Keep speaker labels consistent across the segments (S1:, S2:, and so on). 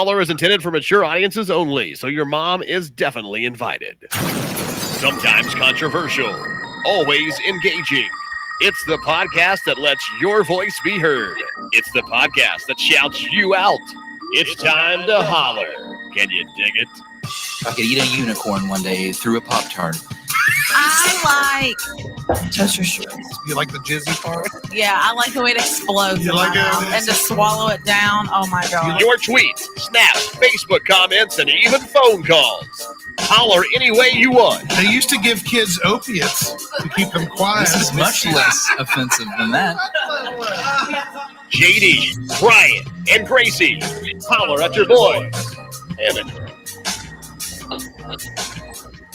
S1: Holler is intended for mature audiences only, so your mom is definitely invited. Sometimes controversial, always engaging. It's the podcast that lets your voice be heard. It's the podcast that shouts you out. It's time to holler. Can you dig it?
S2: I could eat a unicorn one day through a Pop-Tart.
S3: I
S2: Toaster strudels.
S4: You like the jizzy part?
S3: I like the way it explodes in my mouth. And to swallow it down, oh my God.
S1: Your tweets, snaps, Facebook comments, and even phone calls. Holler any way you want.
S4: They used to give kids opiates to keep them quiet.
S2: This is much less offensive than that.
S1: JD, Brian, and Gracie. Holler at your boys.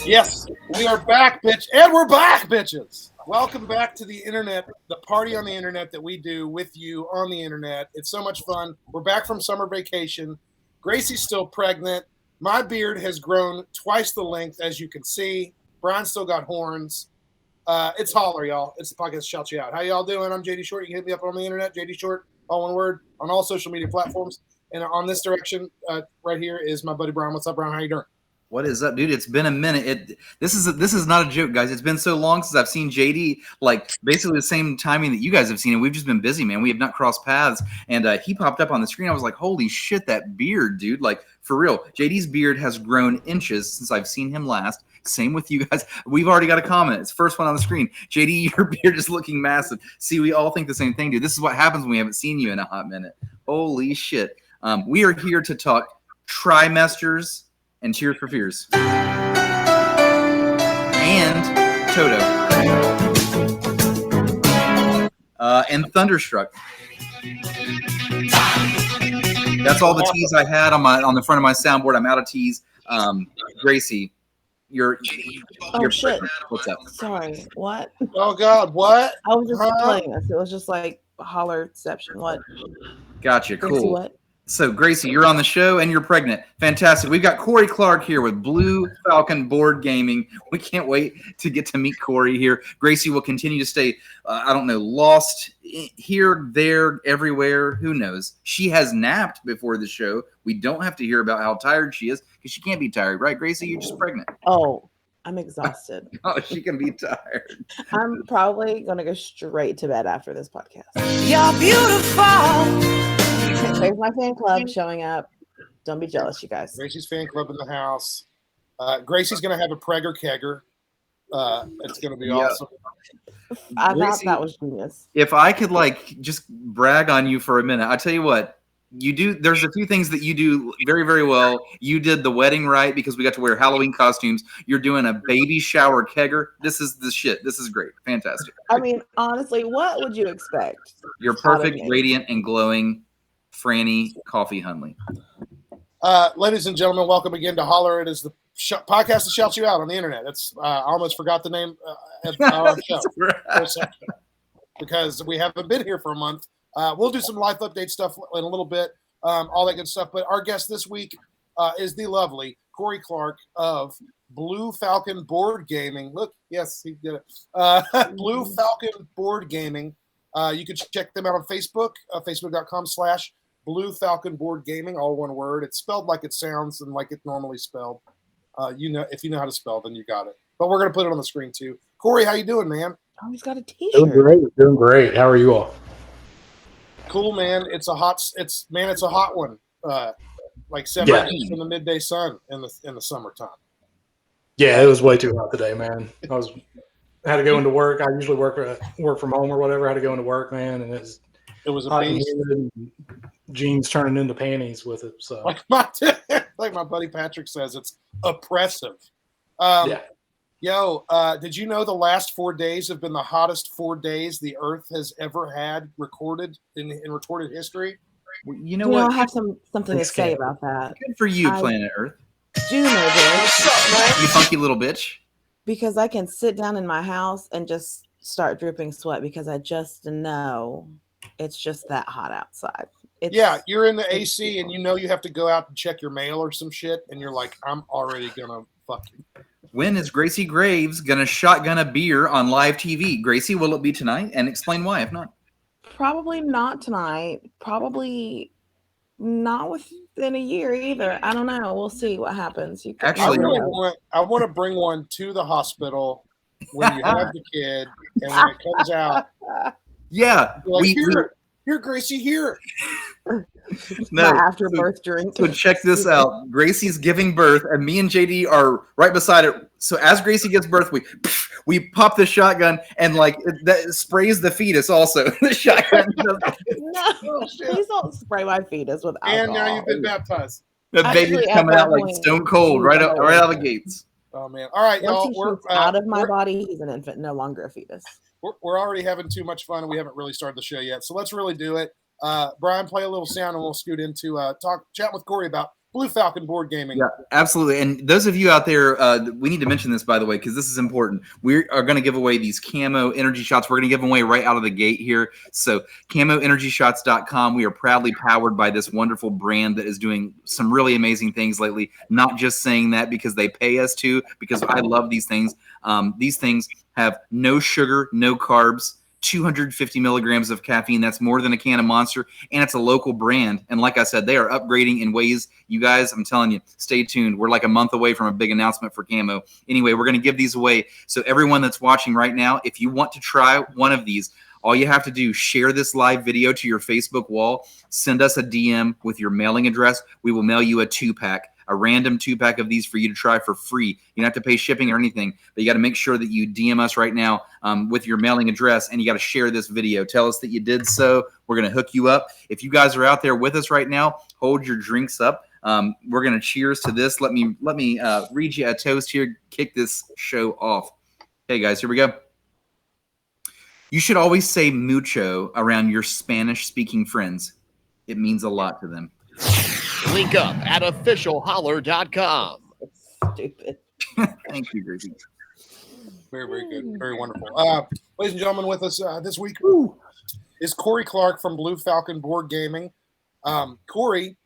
S5: Yes, we are back, bitch. And we're back, bitches. Welcome back to the internet, the party on the internet that we do with you on the internet. It's so much fun. We're back from summer vacation. Gracie's still pregnant. My beard has grown twice the length, as you can see. Brian's still got horns. It's Holler, y'all. It's the podcast that shouts you out. How y'all doing? I'm JD Short. You can hit me up on the internet, JD Short, all one word, on all social media platforms. And on this direction right here is my buddy Brian. What's up, Brian? How you doing?
S2: What is up, dude? It's been a minute. This is not a joke, guys. It's been so long since I've seen JD, like basically the same timing that you guys have seen him. We've just been busy, man. We have not crossed paths. And he popped up on the screen. I was like, holy shit, that beard, dude. Like, for real. JD's beard has grown inches since I've seen him last. Same with you guys. We've already got a comment. It's the first one on the screen. JD, your beard is looking massive. See, we all think the same thing, dude. This is what happens when we haven't seen you in a hot minute. Holy shit. We are here to talk Trimesters and Tears for Fears. And Toto. And Thunderstruck. That's all the teas I had on the front of my soundboard. I'm out of teas. Gracie, you're
S6: shit.
S2: What's up?
S6: Sorry, what?
S5: Oh, God, what?
S6: I was just playing this. It was just like Hollerception. What?
S2: Gotcha, cool.
S6: Gracie, what?
S2: So, Gracie, you're on the show and you're pregnant. Fantastic. We've got Corey Clark here with Blue Falcon Board Gaming. We can't wait to get to meet Corey here. Gracie will continue to stay, lost here, there, everywhere. Who knows? She has napped before the show. We don't have to hear about how tired she is because she can't be tired, right, Gracie? You're just pregnant.
S6: Oh, I'm exhausted.
S2: Oh, she can be tired.
S6: I'm probably going to go straight to bed after this podcast.
S3: You're beautiful.
S6: There's my fan club showing up. Don't be jealous, you guys.
S5: Gracie's fan club in the house. Gracie's going to have a Prager Kegger. It's going to be awesome.
S6: I thought that was genius.
S2: If I could just brag on you for a minute, I tell you what, you do. There's a few things that you do very, very well. You did the wedding right because we got to wear Halloween costumes. You're doing a baby shower kegger. This is the shit. This is great. Fantastic.
S6: I mean, honestly, what would you expect?
S2: You're perfect, radiant, and glowing. Franny Coffee Hunley.
S5: Ladies and gentlemen, welcome again to Holler. It is the podcast that shouts you out on the internet. That's I almost forgot the name of our show for a second because we haven't been here for a month. We'll do some life update stuff in a little bit, all that good stuff. But our guest this week is the lovely Corey Clark of Blue Falcon Board Gaming. Look, yes, he did it. Blue Falcon Board Gaming. You can check them out on Facebook, facebook.com/Blue Falcon Board Gaming, all one word. It's spelled like it sounds and like it's normally spelled. If you know how to spell, then you got it. But we're gonna put it on the screen too. Corey, how you doing, man?
S6: Oh, he's got a T-shirt.
S7: Doing great. How are you all?
S5: Cool, man. It's a hot one. Like 7 minutes from the midday sun in the summertime.
S7: Yeah, it was way too hot today, man. I had to go into work. I usually work from home or whatever. I had to go into work, man, and it was
S5: a beast.
S7: Jeans turning into panties with it. So
S5: like my buddy Patrick says, it's oppressive. Yo, did you know the last 4 days have been the hottest 4 days the Earth has ever had recorded in recorded history?
S2: You know what?
S6: I have something to say about that.
S2: Good for you, Planet Earth.
S6: Do know this.
S5: What's up, man?
S2: You funky little bitch.
S6: Because I can sit down in my house and just start dripping sweat because I just know it's just that hot outside.
S5: You're in the AC and you have to go out and check your mail or some shit, and you're like, I'm already gonna fucking.
S2: When is Gracie Graves gonna shotgun a beer on live TV? Gracie, will it be tonight? And explain why, if not.
S6: Probably not tonight. Probably not with in a year either. I don't know. We'll see what happens. You can,
S2: Actually,
S5: I want to bring one to the hospital when you have the kid, and when it comes out,
S2: yeah,
S5: like, here, Gracie, here.
S6: my afterbirth drink.
S2: So check this out. Gracie's giving birth, and me and JD are right beside it. So as Gracie gives birth, we pop the shotgun, and like that sprays the fetus. Also, the shotgun.
S6: No, please don't spray my fetus with alcohol.
S5: And now you've been baptized.
S2: The baby's coming out like stone cold, right out of the gates.
S5: Oh man! All right, y'all.
S6: Once he out of my body, he's an infant, no longer a fetus.
S5: We're already having too much fun, and we haven't really started the show yet. So let's really do it. Brian, play a little sound, and we'll scoot into chat with Corey about Blue Falcon board gaming.
S2: Yeah, absolutely. And those of you out there, we need to mention this, by the way, because this is important. We are going to give away these camo energy shots. We're going to give them away right out of the gate here. So camoenergyshots.com. We are proudly powered by this wonderful brand that is doing some really amazing things lately. Not just saying that because they pay us to, because I love these things. These things have no sugar, no carbs, 250 milligrams of caffeine. That's more than a can of Monster, and it's a local brand. And like I said, they are upgrading in ways, you guys, I'm telling you, stay tuned. We're like a month away from a big announcement for camo. Anyway, we're going to give these away. So everyone that's watching right now, if you want to try one of these, all you have to do, share this live video to your Facebook wall, send us a DM with your mailing address. We will mail you a 2-pack. A random 2-pack of these for you to try for free. You don't have to pay shipping or anything, but you got to make sure that you DM us right now with your mailing address, and you got to share this video. Tell us that you did so. We're going to hook you up. If you guys are out there with us right now, hold your drinks up. We're going to cheers to this. Let me read you a toast here, kick this show off. Hey, guys, here we go. You should always say mucho around your Spanish-speaking friends. It means a lot to them.
S1: Link up at officialholler.com.
S6: Stupid.
S2: Thank you, Gracie.
S5: Very, very good. Very wonderful. Ladies and gentlemen, with us this week is Corey Clark from Blue Falcon Board Gaming. Corey,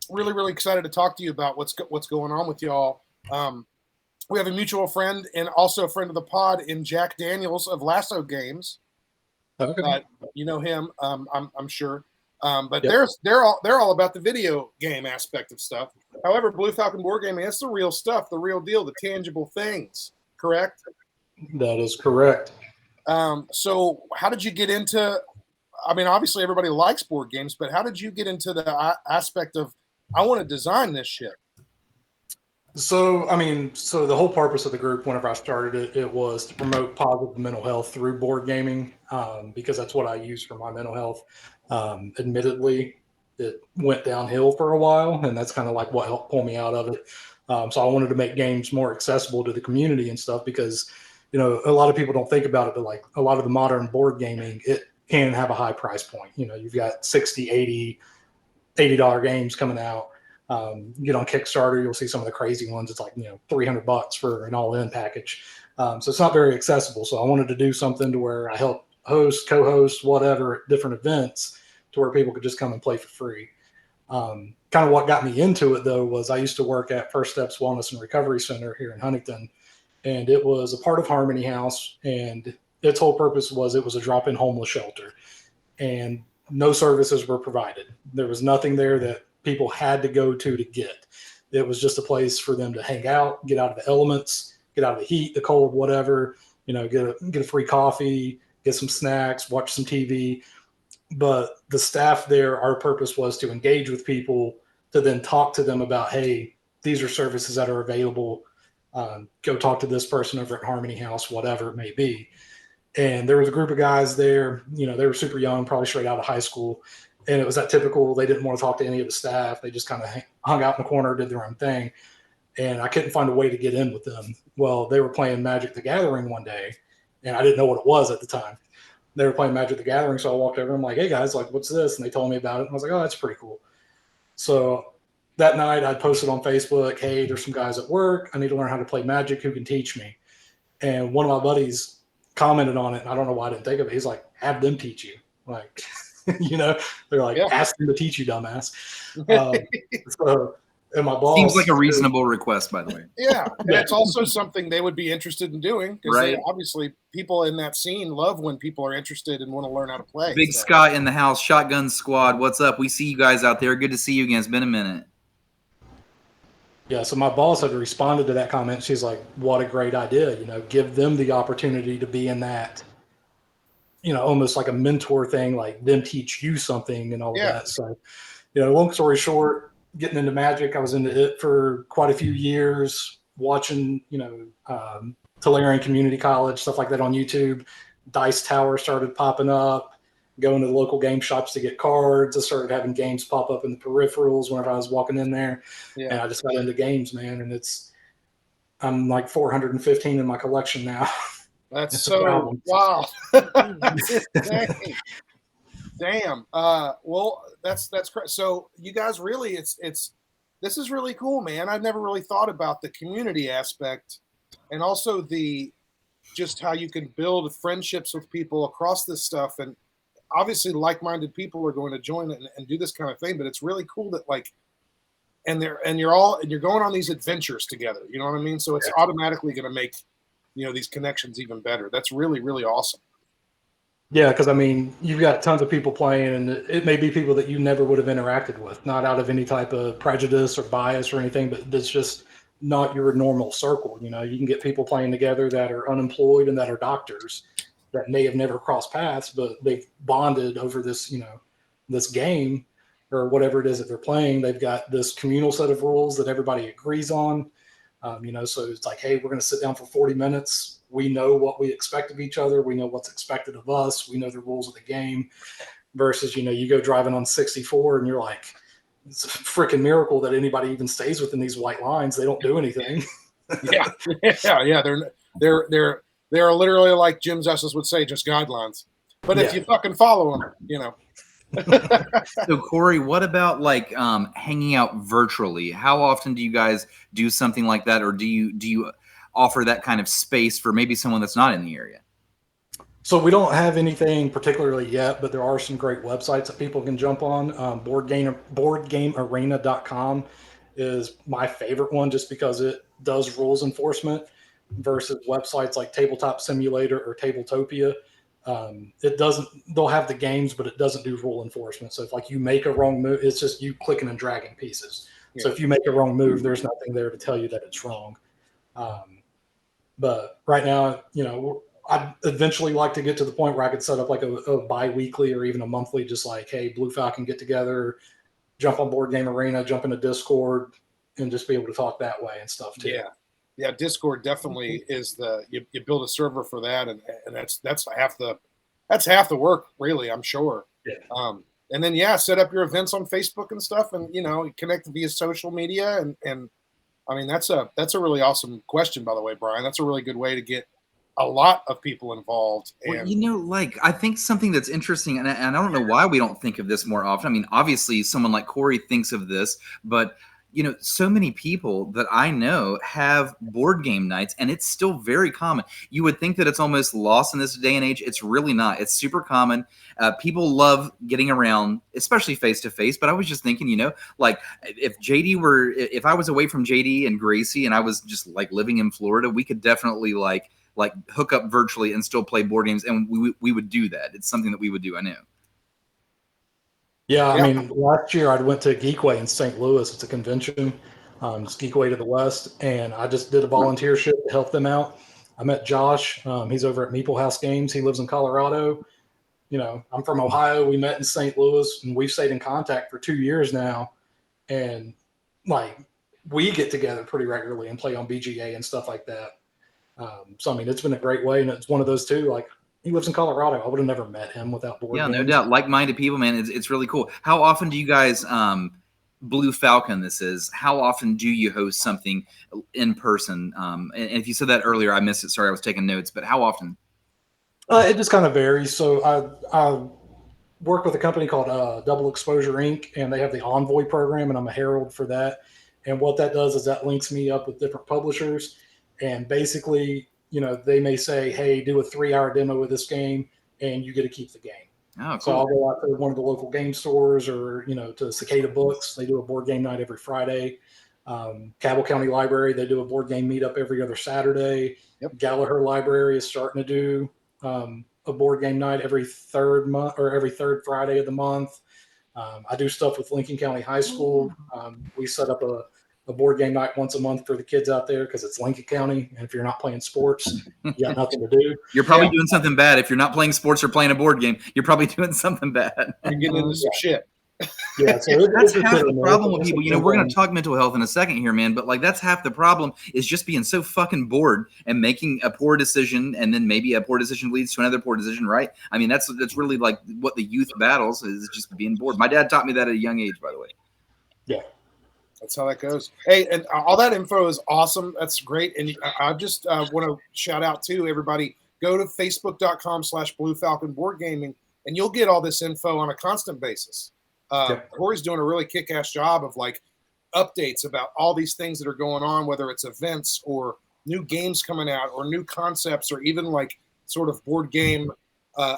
S5: really, really excited to talk to you about what's going on with y'all. We have a mutual friend and also a friend of the pod in Jack Daniels of Lasso Games.
S7: Okay.
S5: You know him, I'm sure. But
S7: Yep.
S5: they're all about the video game aspect of stuff. However, Blue Falcon Board Gaming, that's the real stuff, the real deal, the tangible things. Correct?
S7: That is correct.
S5: So how did you get into? I mean, obviously everybody likes board games, but how did you get into the aspect of I want to design this shit?
S7: So the whole purpose of the group, whenever I started it was to promote positive mental health through board gaming, because that's what I use for my mental health. Admittedly, it went downhill for a while, and that's kind of like what helped pull me out of it. So I wanted to make games more accessible to the community and stuff because, a lot of people don't think about it, but like a lot of the modern board gaming, it can have a high price point. You've got $60, $80 games coming out. Get on Kickstarter, you'll see some of the crazy ones. It's like, $300 for an all-in package. So it's not very accessible. So I wanted to do something to where I help host, co-host, whatever, different events to where people could just come and play for free. Kind of what got me into it, though, was I used to work at First Steps Wellness and Recovery Center here in Huntington, and it was a part of Harmony House, and its whole purpose was it was a drop-in homeless shelter, and no services were provided. There was nothing there that people had to go to get. It was just a place for them to hang out, get out of the elements, get out of the heat, the cold, whatever, get a free coffee, get some snacks, watch some TV. But the staff there, our purpose was to engage with people, to then talk to them about, hey, these are services that are available. Go talk to this person over at Harmony House, whatever it may be. And there was a group of guys there, they were super young, probably straight out of high school. And it was that typical, they didn't want to talk to any of the staff. They just kind of hung out in the corner, did their own thing. And I couldn't find a way to get in with them. Well, they were playing Magic the Gathering one day, and I didn't know what it was at the time. They were playing Magic the Gathering, so I walked over and I'm like, hey, guys, like, what's this? And they told me about it. And I was like, oh, that's pretty cool. So that night I posted on Facebook, hey, there's some guys at work. I need to learn how to play Magic. Who can teach me? And one of my buddies commented on it, and I don't know why I didn't think of it. He's like, have them teach you. Like, they're like, ask them to teach you, dumbass. And my boss
S2: seems like a reasonable request, by the way.
S5: Yeah, and it's also something they would be interested in doing because obviously people in that scene love when people are interested and want to learn how to play.
S2: Big Scott in the house, Shotgun Squad. What's up? We see you guys out there. Good to see you again. It's been a minute.
S7: Yeah, so my boss had responded to that comment. She's like, "What a great idea! Give them the opportunity to be in that, almost like a mentor thing, like them teach you something and all of
S5: Yeah.
S7: that." So, long story short, getting into Magic, I was into it for quite a few years, watching, Tulare Community College, stuff like that on YouTube. Dice Tower started popping up, going to the local game shops to get cards. I started having games pop up in the peripherals whenever I was walking in there.
S5: Yeah.
S7: And I just got into games, man. And I'm like 415 in my collection now.
S5: That's so wow. Damn. Well, that's great. So you guys really, this is really cool, man. I've never really thought about the community aspect, and also just how you can build friendships with people across this stuff. And obviously, like-minded people are going to join it and do this kind of thing. But it's really cool that you're going on these adventures together. You know what I mean? So it's automatically going to make these connections even better. That's really, really awesome.
S7: Yeah, because you've got tons of people playing, and it may be people that you never would have interacted with, not out of any type of prejudice or bias or anything, but it's just not your normal circle. You can get people playing together that are unemployed and that are doctors that may have never crossed paths, but they've bonded over this, this game or whatever it is that they're playing. They've got this communal set of rules that everybody agrees on. So it's like, hey, we're going to sit down for 40 minutes. We know what we expect of each other. We know what's expected of us. We know the rules of the game versus, you go driving on 64 and you're like, it's a freaking miracle that anybody even stays within these white lines. They don't do anything.
S5: Yeah. They're literally, like Jim Justice would say, just guidelines. But if you fucking follow them,
S2: So Corey, what about hanging out virtually? How often do you guys do something like that, or do you offer that kind of space for maybe someone that's not in the area?
S7: So we don't have anything particularly yet, but there are some great websites that people can jump on. BoardGameArena.com is my favorite one just because it does rules enforcement versus websites like Tabletop Simulator or Tabletopia. It doesn't, they'll have the games, but it doesn't do rule enforcement. So if you make a wrong move, it's just you clicking and dragging pieces. Yeah. So if you make a wrong move, there's nothing there to tell you that it's wrong. But right now, I'd eventually like to get to the point where I could set up a bi-weekly or even a monthly, just like, hey, Blue Falcon, get together, jump on Board Game Arena, jump into Discord, and just be able to talk that way and stuff too.
S5: Yeah. Discord definitely is you build a server for that, and that's half the work, really, I'm sure.
S7: Yeah.
S5: And then set up your events on Facebook and stuff, and connect via social media, and that's a really awesome question, by the way, Brian. That's a really good way to get a lot of people involved. And
S2: well, I think something that's interesting, and I don't know why we don't think of this more often. Obviously, someone like Corey thinks of this, but so many people that I know have board game nights, and it's still very common. You would think that it's almost lost in this day and age. It's really not. It's super common. People love getting around, especially face to face. But I was just thinking, if I was away from JD and Gracie, and I was just living in Florida, we could definitely hook up virtually and still play board games, and we would do that. It's something that we would do. I know.
S7: Yeah, last year I went to Geekway in St. Louis. It's a convention. It's Geekway to the West, and I just did a volunteership to help them out. I met Josh. He's over at Meeple House Games. He lives in Colorado. I'm from Ohio. We met in St. Louis, and we've stayed in contact for 2 years now. And we get together pretty regularly and play on BGA and stuff like that. So it's been a great way, and it's one of those too. He lives in Colorado. I would have never met him without board games.
S2: No doubt. Like-minded people, man. It's really cool. How often do you guys, Blue Falcon, this is, how often do you host something in person? And if you said that earlier, I missed it. Sorry, I was taking notes. But how often?
S7: It just kind of varies. So I work with a company called Double Exposure Inc., and they have the Envoy program, and I'm a herald for that. And what that does is that links me up with different publishers. And basically, they may say, hey, do a 3-hour demo of this game, and you get to keep the game.
S2: Oh, cool.
S7: So I'll go out to one of the local game stores or, to Cicada Books. They do a board game night every Friday. Cabell County Library, they do a board game meetup every other Saturday.
S5: Yep.
S7: Gallagher Library is starting to do a board game night every third Friday of the month. I do stuff with Lincoln County High School. We set up a a board game night once a month for the kids out there because it's Lincoln County. And if you're not playing sports, you got nothing to do.
S2: You're probably doing something bad. If you're not playing sports or playing a board game, you're probably doing something bad.
S5: You're getting into some shit.
S7: Yeah, so
S2: that's half the problem with people. You know, we're going to talk mental health in a second here, man. But like, that's half the problem is just being so fucking bored and making a poor decision, and then maybe a poor decision leads to another poor decision, right? I mean, that's really like what the youth battles is, just being bored. My dad taught me that at a young age, by the way.
S7: Yeah,
S5: that's how that goes. Hey, and all that info is awesome. That's great. And I just want to shout out to everybody. Go to facebook.com/Blue Falcon Board Gaming, and you'll get all this info on a constant basis. Corey's doing a really kick-ass job of like updates about all these things that are going on, whether it's events or new games coming out or new concepts or even like sort of board game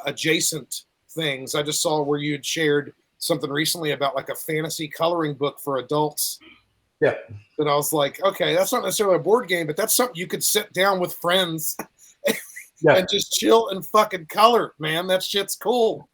S5: adjacent things. I just saw where you had shared something recently about like a fantasy coloring book for adults.
S7: Yeah.
S5: That I was like, okay, that's not necessarily a board game, but that's something you could sit down with friends and just chill and fucking color, man. That shit's cool.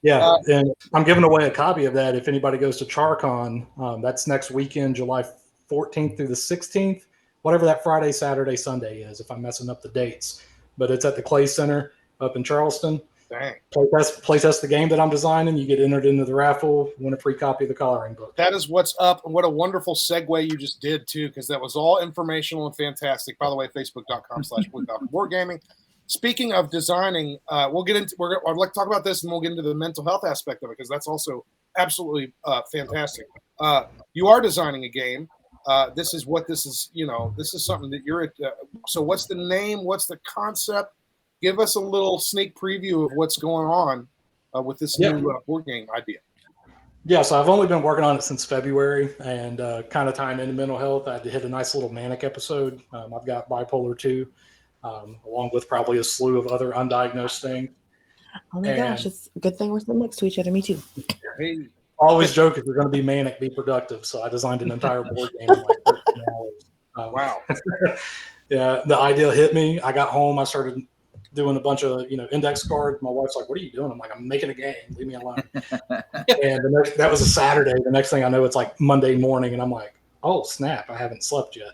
S7: Yeah, and I'm giving away a copy of that if anybody goes to CharCon. That's next weekend, July 14th through the 16th, whatever that Friday, Saturday, Sunday is, if I'm messing up the dates. But it's at the Clay Center up in Charleston.
S5: Dang.
S7: Play test the game that I'm designing. You get entered into the raffle, win a free copy of the coloring book.
S5: That is what's up, and what a wonderful segue you just did, too, because that was all informational and fantastic. By the way, facebook.com/Blue Falcon Board Gaming. Speaking of designing, we'll get into. I'd like to talk about this, and we'll get into the mental health aspect of it because that's also absolutely fantastic. You are designing a game. This is what this is. You know, this is something that you're at. So, what's the name? What's the concept? Give us a little sneak preview of what's going on with this new board game idea.
S7: Yeah, so I've only been working on it since February, and kind of tying into mental health. I hit a nice little manic episode. I've got bipolar 2. Along with probably a slew of other undiagnosed things.
S6: Oh my gosh, it's a good thing we're sitting next to each other. Me too.
S5: Hey.
S7: Always joke if you're going to be manic, be productive. So I designed an entire board game in like 13 hours.
S5: Wow.
S7: Yeah, the idea hit me. I got home. I started doing a bunch of index cards. My wife's like, "What are you doing?" I'm like, "I'm making a game. Leave me alone." And that was a Saturday. The next thing I know, it's like Monday morning, and I'm like, "Oh snap! I haven't slept yet."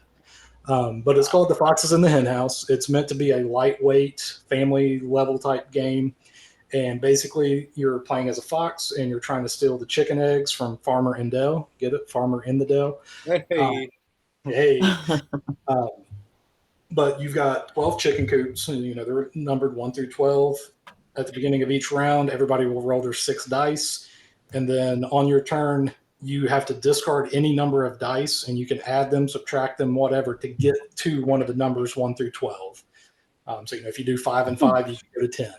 S7: But it's called The Foxes in the Hen House. It's meant to be a lightweight, family level type game. And basically, you're playing as a fox and you're trying to steal the chicken eggs from Farmer in Dell. Get it? Farmer in the Dell.
S5: Hey.
S7: But you've got 12 chicken coops. And, they're numbered 1 through 12. At the beginning of each round, everybody will roll their 6 dice. And then on your turn, you have to discard any number of dice, and you can add them, subtract them, whatever, to get to one of the numbers 1 through 12. So if you do 5 and 5, you can go to 10.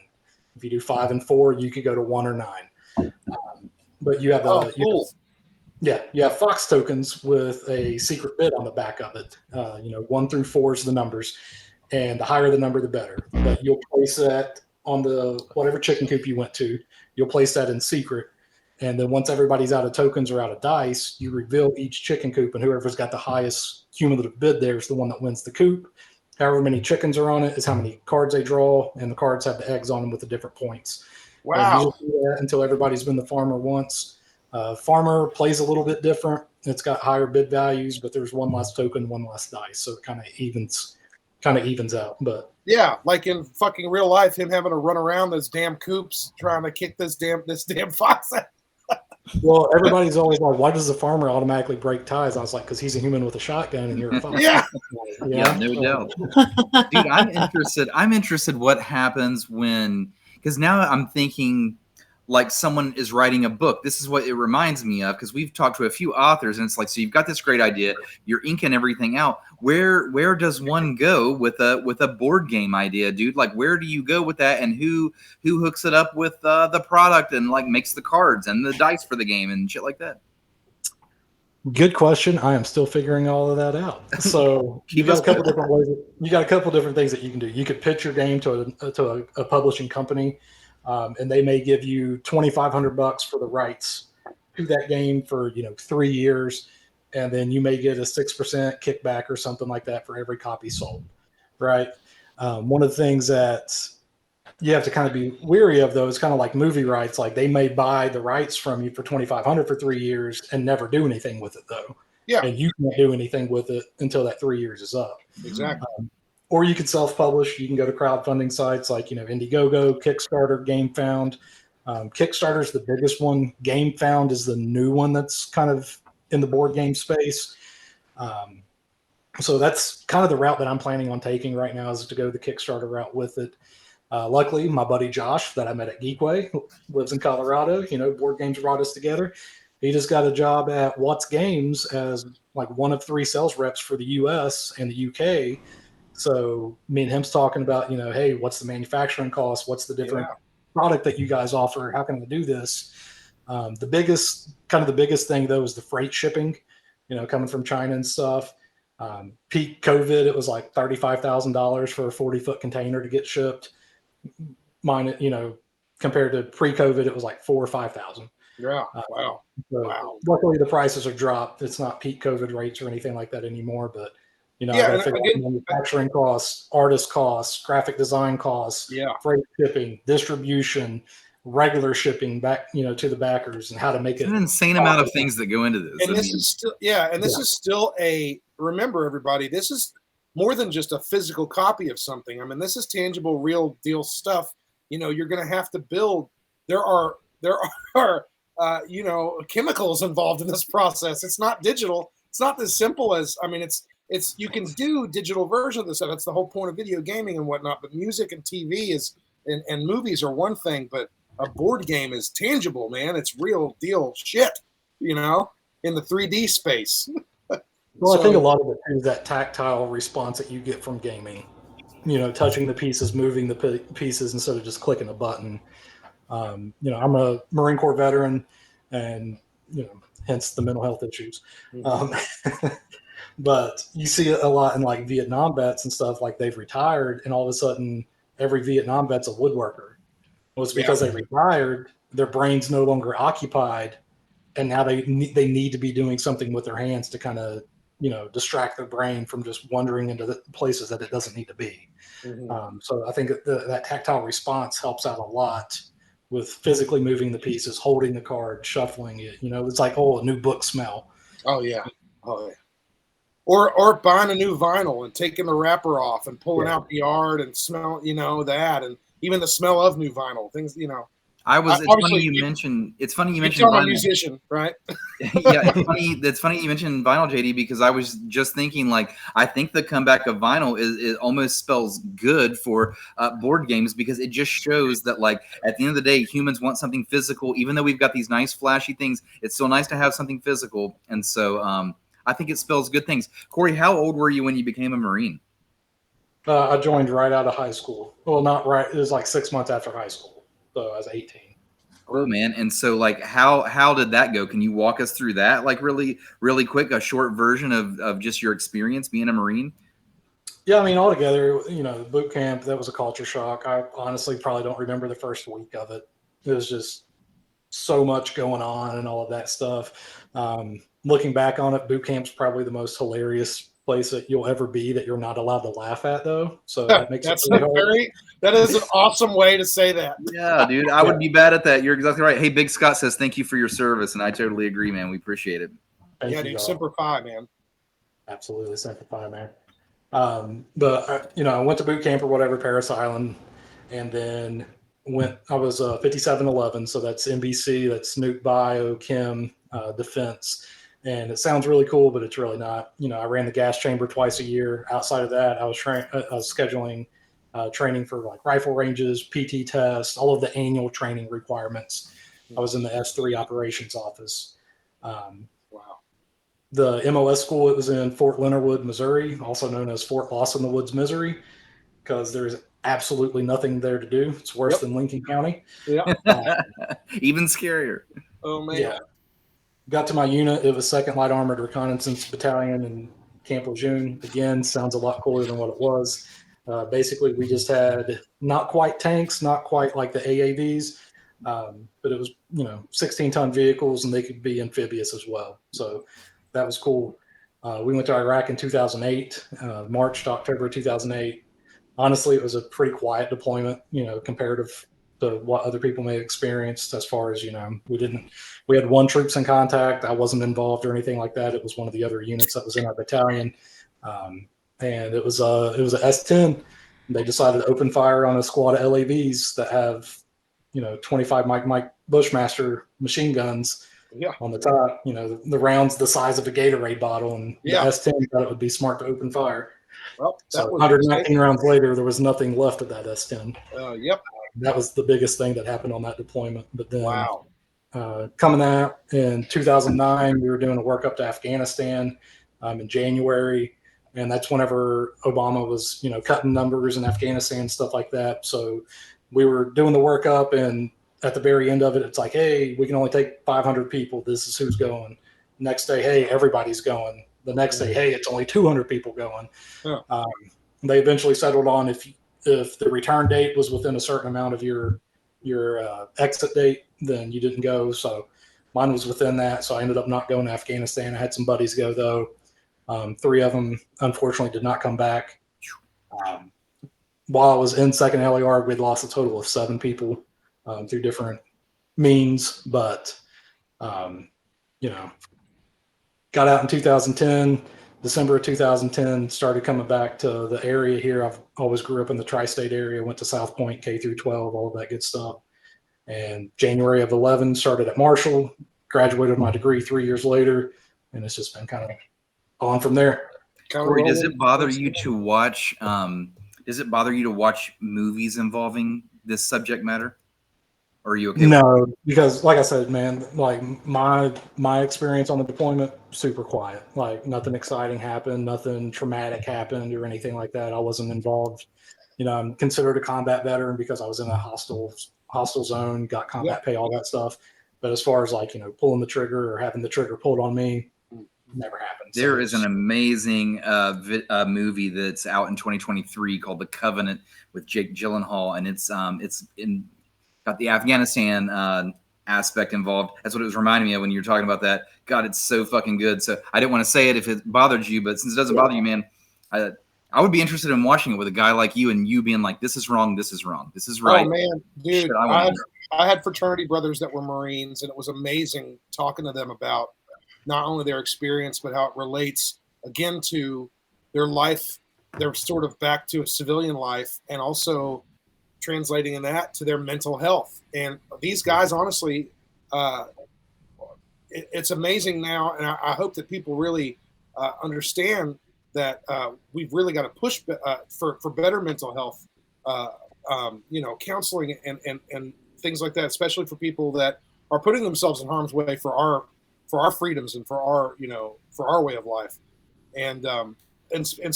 S7: If you do 5 and 4, you could go to 1 or 9. But you have you have Fox tokens with a secret bid on the back of it. 1 through 4 is the numbers, and the higher the number, the better. But you'll place that on the whatever chicken coop you went to. You'll place that in secret. And then once everybody's out of tokens or out of dice, you reveal each chicken coop, and whoever's got the highest cumulative bid there is the one that wins the coop. However many chickens are on it is how many cards they draw, and the cards have the eggs on them with the different points.
S5: Wow.
S7: You do that until everybody's been the farmer once. Farmer plays a little bit different. It's got higher bid values, but there's one less token, one less dice, so it kind of evens out. But
S5: yeah, like in fucking real life, him having to run around those damn coops trying to kick this damn fox out.
S7: Well, everybody's always like, why does the farmer automatically break ties? I was like, because he's a human with a shotgun and you're a fox.
S5: Yeah,
S2: no doubt. Dude, I'm interested what happens because now I'm thinking like someone is writing a book. This is what it reminds me of, because we've talked to a few authors, and it's like, so you've got this great idea, you're inking everything out. Where does one go with a board game idea, dude? Like, where do you go with that, and who hooks it up with the product and like makes the cards and the dice for the game and shit like that?
S7: Good question. I am still figuring all of that out. So you got a couple different ways. You got a couple different things that you can do. You could pitch your game to a publishing company. And they may give you $2,500 for the rights to that game for 3 years, and then you may get a 6% kickback or something like that for every copy sold, right? One of the things that you have to kind of be weary of, though, is kind of like movie rights. Like, they may buy the rights from you for $2,500 for 3 years and never do anything with it, though.
S5: Yeah.
S7: And you can't do anything with it until that 3 years is up.
S5: Exactly.
S7: Or you can self-publish. You can go to crowdfunding sites like, Indiegogo, Kickstarter, GameFound. Kickstarter is the biggest one. GameFound is the new one that's kind of in the board game space. So that's kind of the route that I'm planning on taking right now, is to go the Kickstarter route with it. Luckily, my buddy Josh that I met at Geekway lives in Colorado. Board games brought us together. He just got a job at What's Games as like one of 3 sales reps for the US and the UK. So me and him's talking about, hey, what's the manufacturing cost? What's the different product that you guys offer? How can I do this? The biggest thing though is the freight shipping, coming from China and stuff. Peak COVID, it was like $35,000 for a 40-foot container to get shipped. Mine, compared to pre-COVID, it was like $4,000 or $5,000.
S5: Yeah. Wow.
S7: So
S5: Wow.
S7: Luckily, the prices are dropped. It's not peak COVID rates or anything like that anymore. But I got to figure out manufacturing costs, artist costs, graphic design costs, freight shipping, distribution, regular shipping back, to the backers, and how to make it.
S2: An insane amount of things that go into this.
S5: And this is still remember everybody, this is more than just a physical copy of something. I mean, this is tangible, real deal stuff. You're going to have to build. There are chemicals involved in this process. It's not digital. It's not as simple as, it's you can do digital version of this. That's the whole point of video gaming and whatnot. But music and TV and movies are one thing, but a board game is tangible, man. It's real deal shit, in the 3D space.
S7: Well, I think a lot of it is that tactile response that you get from gaming. Touching the pieces, moving the pieces instead of just clicking a button. I'm a Marine Corps veteran, and hence the mental health issues. But you see it a lot in like Vietnam vets and stuff. Like they've retired, and all of a sudden, every Vietnam vet's a woodworker. Well, it's because they retired, their brain's no longer occupied, and now they need to be doing something with their hands to kind of distract their brain from just wandering into the places that it doesn't need to be. So I think that tactile response helps out a lot with physically moving the pieces, holding the card, shuffling it. It's like, a new book smell.
S5: Oh yeah. Or buying a new vinyl and taking the wrapper off and pulling out the art and smell, that, and even the smell of new vinyl things.
S2: It's funny you mentioned
S5: vinyl. I'm a musician, right?
S2: Yeah, it's funny you mentioned vinyl, JD, because I was just thinking, like, I think the comeback of vinyl it almost spells good for board games, because it just shows that, like, at the end of the day, humans want something physical. Even though we've got these nice flashy things, it's still nice to have something physical. And so I think it spells good things. Corey, how old were you when you became a Marine?
S7: I joined right out of high school. Well, not right. It was like 6 months after high school. So I was 18.
S2: Oh man. And so like how did that go? Can you walk us through that? Like really, really quick, a short version of just your experience being a Marine?
S7: Yeah, altogether, boot camp, that was a culture shock. I honestly probably don't remember the first week of it. It was just so much going on and all of that stuff. Looking back on it, boot camp's probably the most hilarious place that you'll ever be that you're not allowed to laugh at, though. So that makes
S5: that is an awesome way to say that.
S2: Yeah, dude, I would be bad at that. You're exactly right. Hey, Big Scott says thank you for your service, and I totally agree, man. We appreciate it.
S5: Thank you, Semper Fi, man.
S7: Absolutely, Semper Fi, man. But I went to boot camp or whatever, Paris Island, and then I was 5711, so that's NBC, that's Nuke Bio, Chem, Defense. And it sounds really cool, but it's really not. I ran the gas chamber twice a year. Outside of that, I was scheduling training for like rifle ranges, PT tests, all of the annual training requirements. I was in the S3 operations office. Wow. The MOS school, it was in Fort Leonard Wood, Missouri, also known as Fort Lost in the Woods, Missouri, because there's absolutely nothing there to do. It's worse than Lincoln County.
S5: Yeah.
S2: Even scarier.
S5: Oh man.
S7: Yeah. Got to my unit. It was 2nd Light Armored Reconnaissance Battalion in Camp Lejeune. Again, sounds a lot cooler than what it was. Basically, we just had not quite tanks, not quite like the AAVs, but it was 16-ton vehicles, and they could be amphibious as well. So that was cool. We went to Iraq in 2008, March to October 2008. Honestly, it was a pretty quiet deployment, comparative to what other people may have experienced as far as, we had one troops in contact. I wasn't involved or anything like that. It was one of the other units that was in our battalion. And it was a S-10. They decided to open fire on a squad of LAVs that have, 25 Mike Bushmaster machine guns on the top, the rounds the size of a Gatorade bottle, and the S-10 thought it would be smart to open fire.
S5: Well,
S7: so 119 rounds later, there was nothing left of that S-10.
S5: Yep.
S7: That was the biggest thing that happened on that deployment. But then coming out in 2009, we were doing a work up to Afghanistan in January. And that's whenever Obama was, cutting numbers in Afghanistan and stuff like that. So we were doing the work up, and at the very end of it, it's like, hey, we can only take 500 people. This is who's going. Next day, hey, everybody's going. The next day, hey, it's only 200 people going. Yeah. They eventually settled on if the return date was within a certain amount of your exit date, then you didn't go. So mine was within that. So I ended up not going to Afghanistan. I had some buddies go, though. 3 of them, unfortunately, did not come back. While I was in 2nd LAR, we'd lost a total of 7 people through different means. But, got out in 2010, December of 2010, started coming back to the area here. I've always grew up in the tri-state area, went to South Point, K through 12, all of that good stuff. And January of 11, started at Marshall, graduated my degree 3 years later, and it's just been kind of on from there.
S2: Corey, does it bother you to watch movies involving this subject matter? Or are you okay?
S7: No, because like I said, man, like my experience on the deployment, super quiet. Like nothing exciting happened, nothing traumatic happened or anything like that. I wasn't involved. I'm considered a combat veteran because I was in a hostile zone, got combat pay, all that stuff. But as far as pulling the trigger or having the trigger pulled on me, never happened.
S2: There is an amazing movie that's out in 2023 called The Covenant with Jake Gyllenhaal, and it's got the Afghanistan aspect involved. That's what it was reminding me of when you were talking about that. God, it's so fucking good. So I didn't want to say it if it bothered you, but since it doesn't bother you, man, I would be interested in watching it with a guy like you and you being like, this is wrong, this is wrong, this is right.
S5: Oh, man, dude, shit, I had fraternity brothers that were Marines, and it was amazing talking to them about not only their experience, but how it relates, again, to their life, their sort of back to a civilian life, and also translating in that to their mental health. And these guys, honestly, it's amazing now, and I hope that people really understand that we've really got to push for better mental health, counseling and things like that, especially for people that are putting themselves in harm's way for our freedoms and for our way of life. And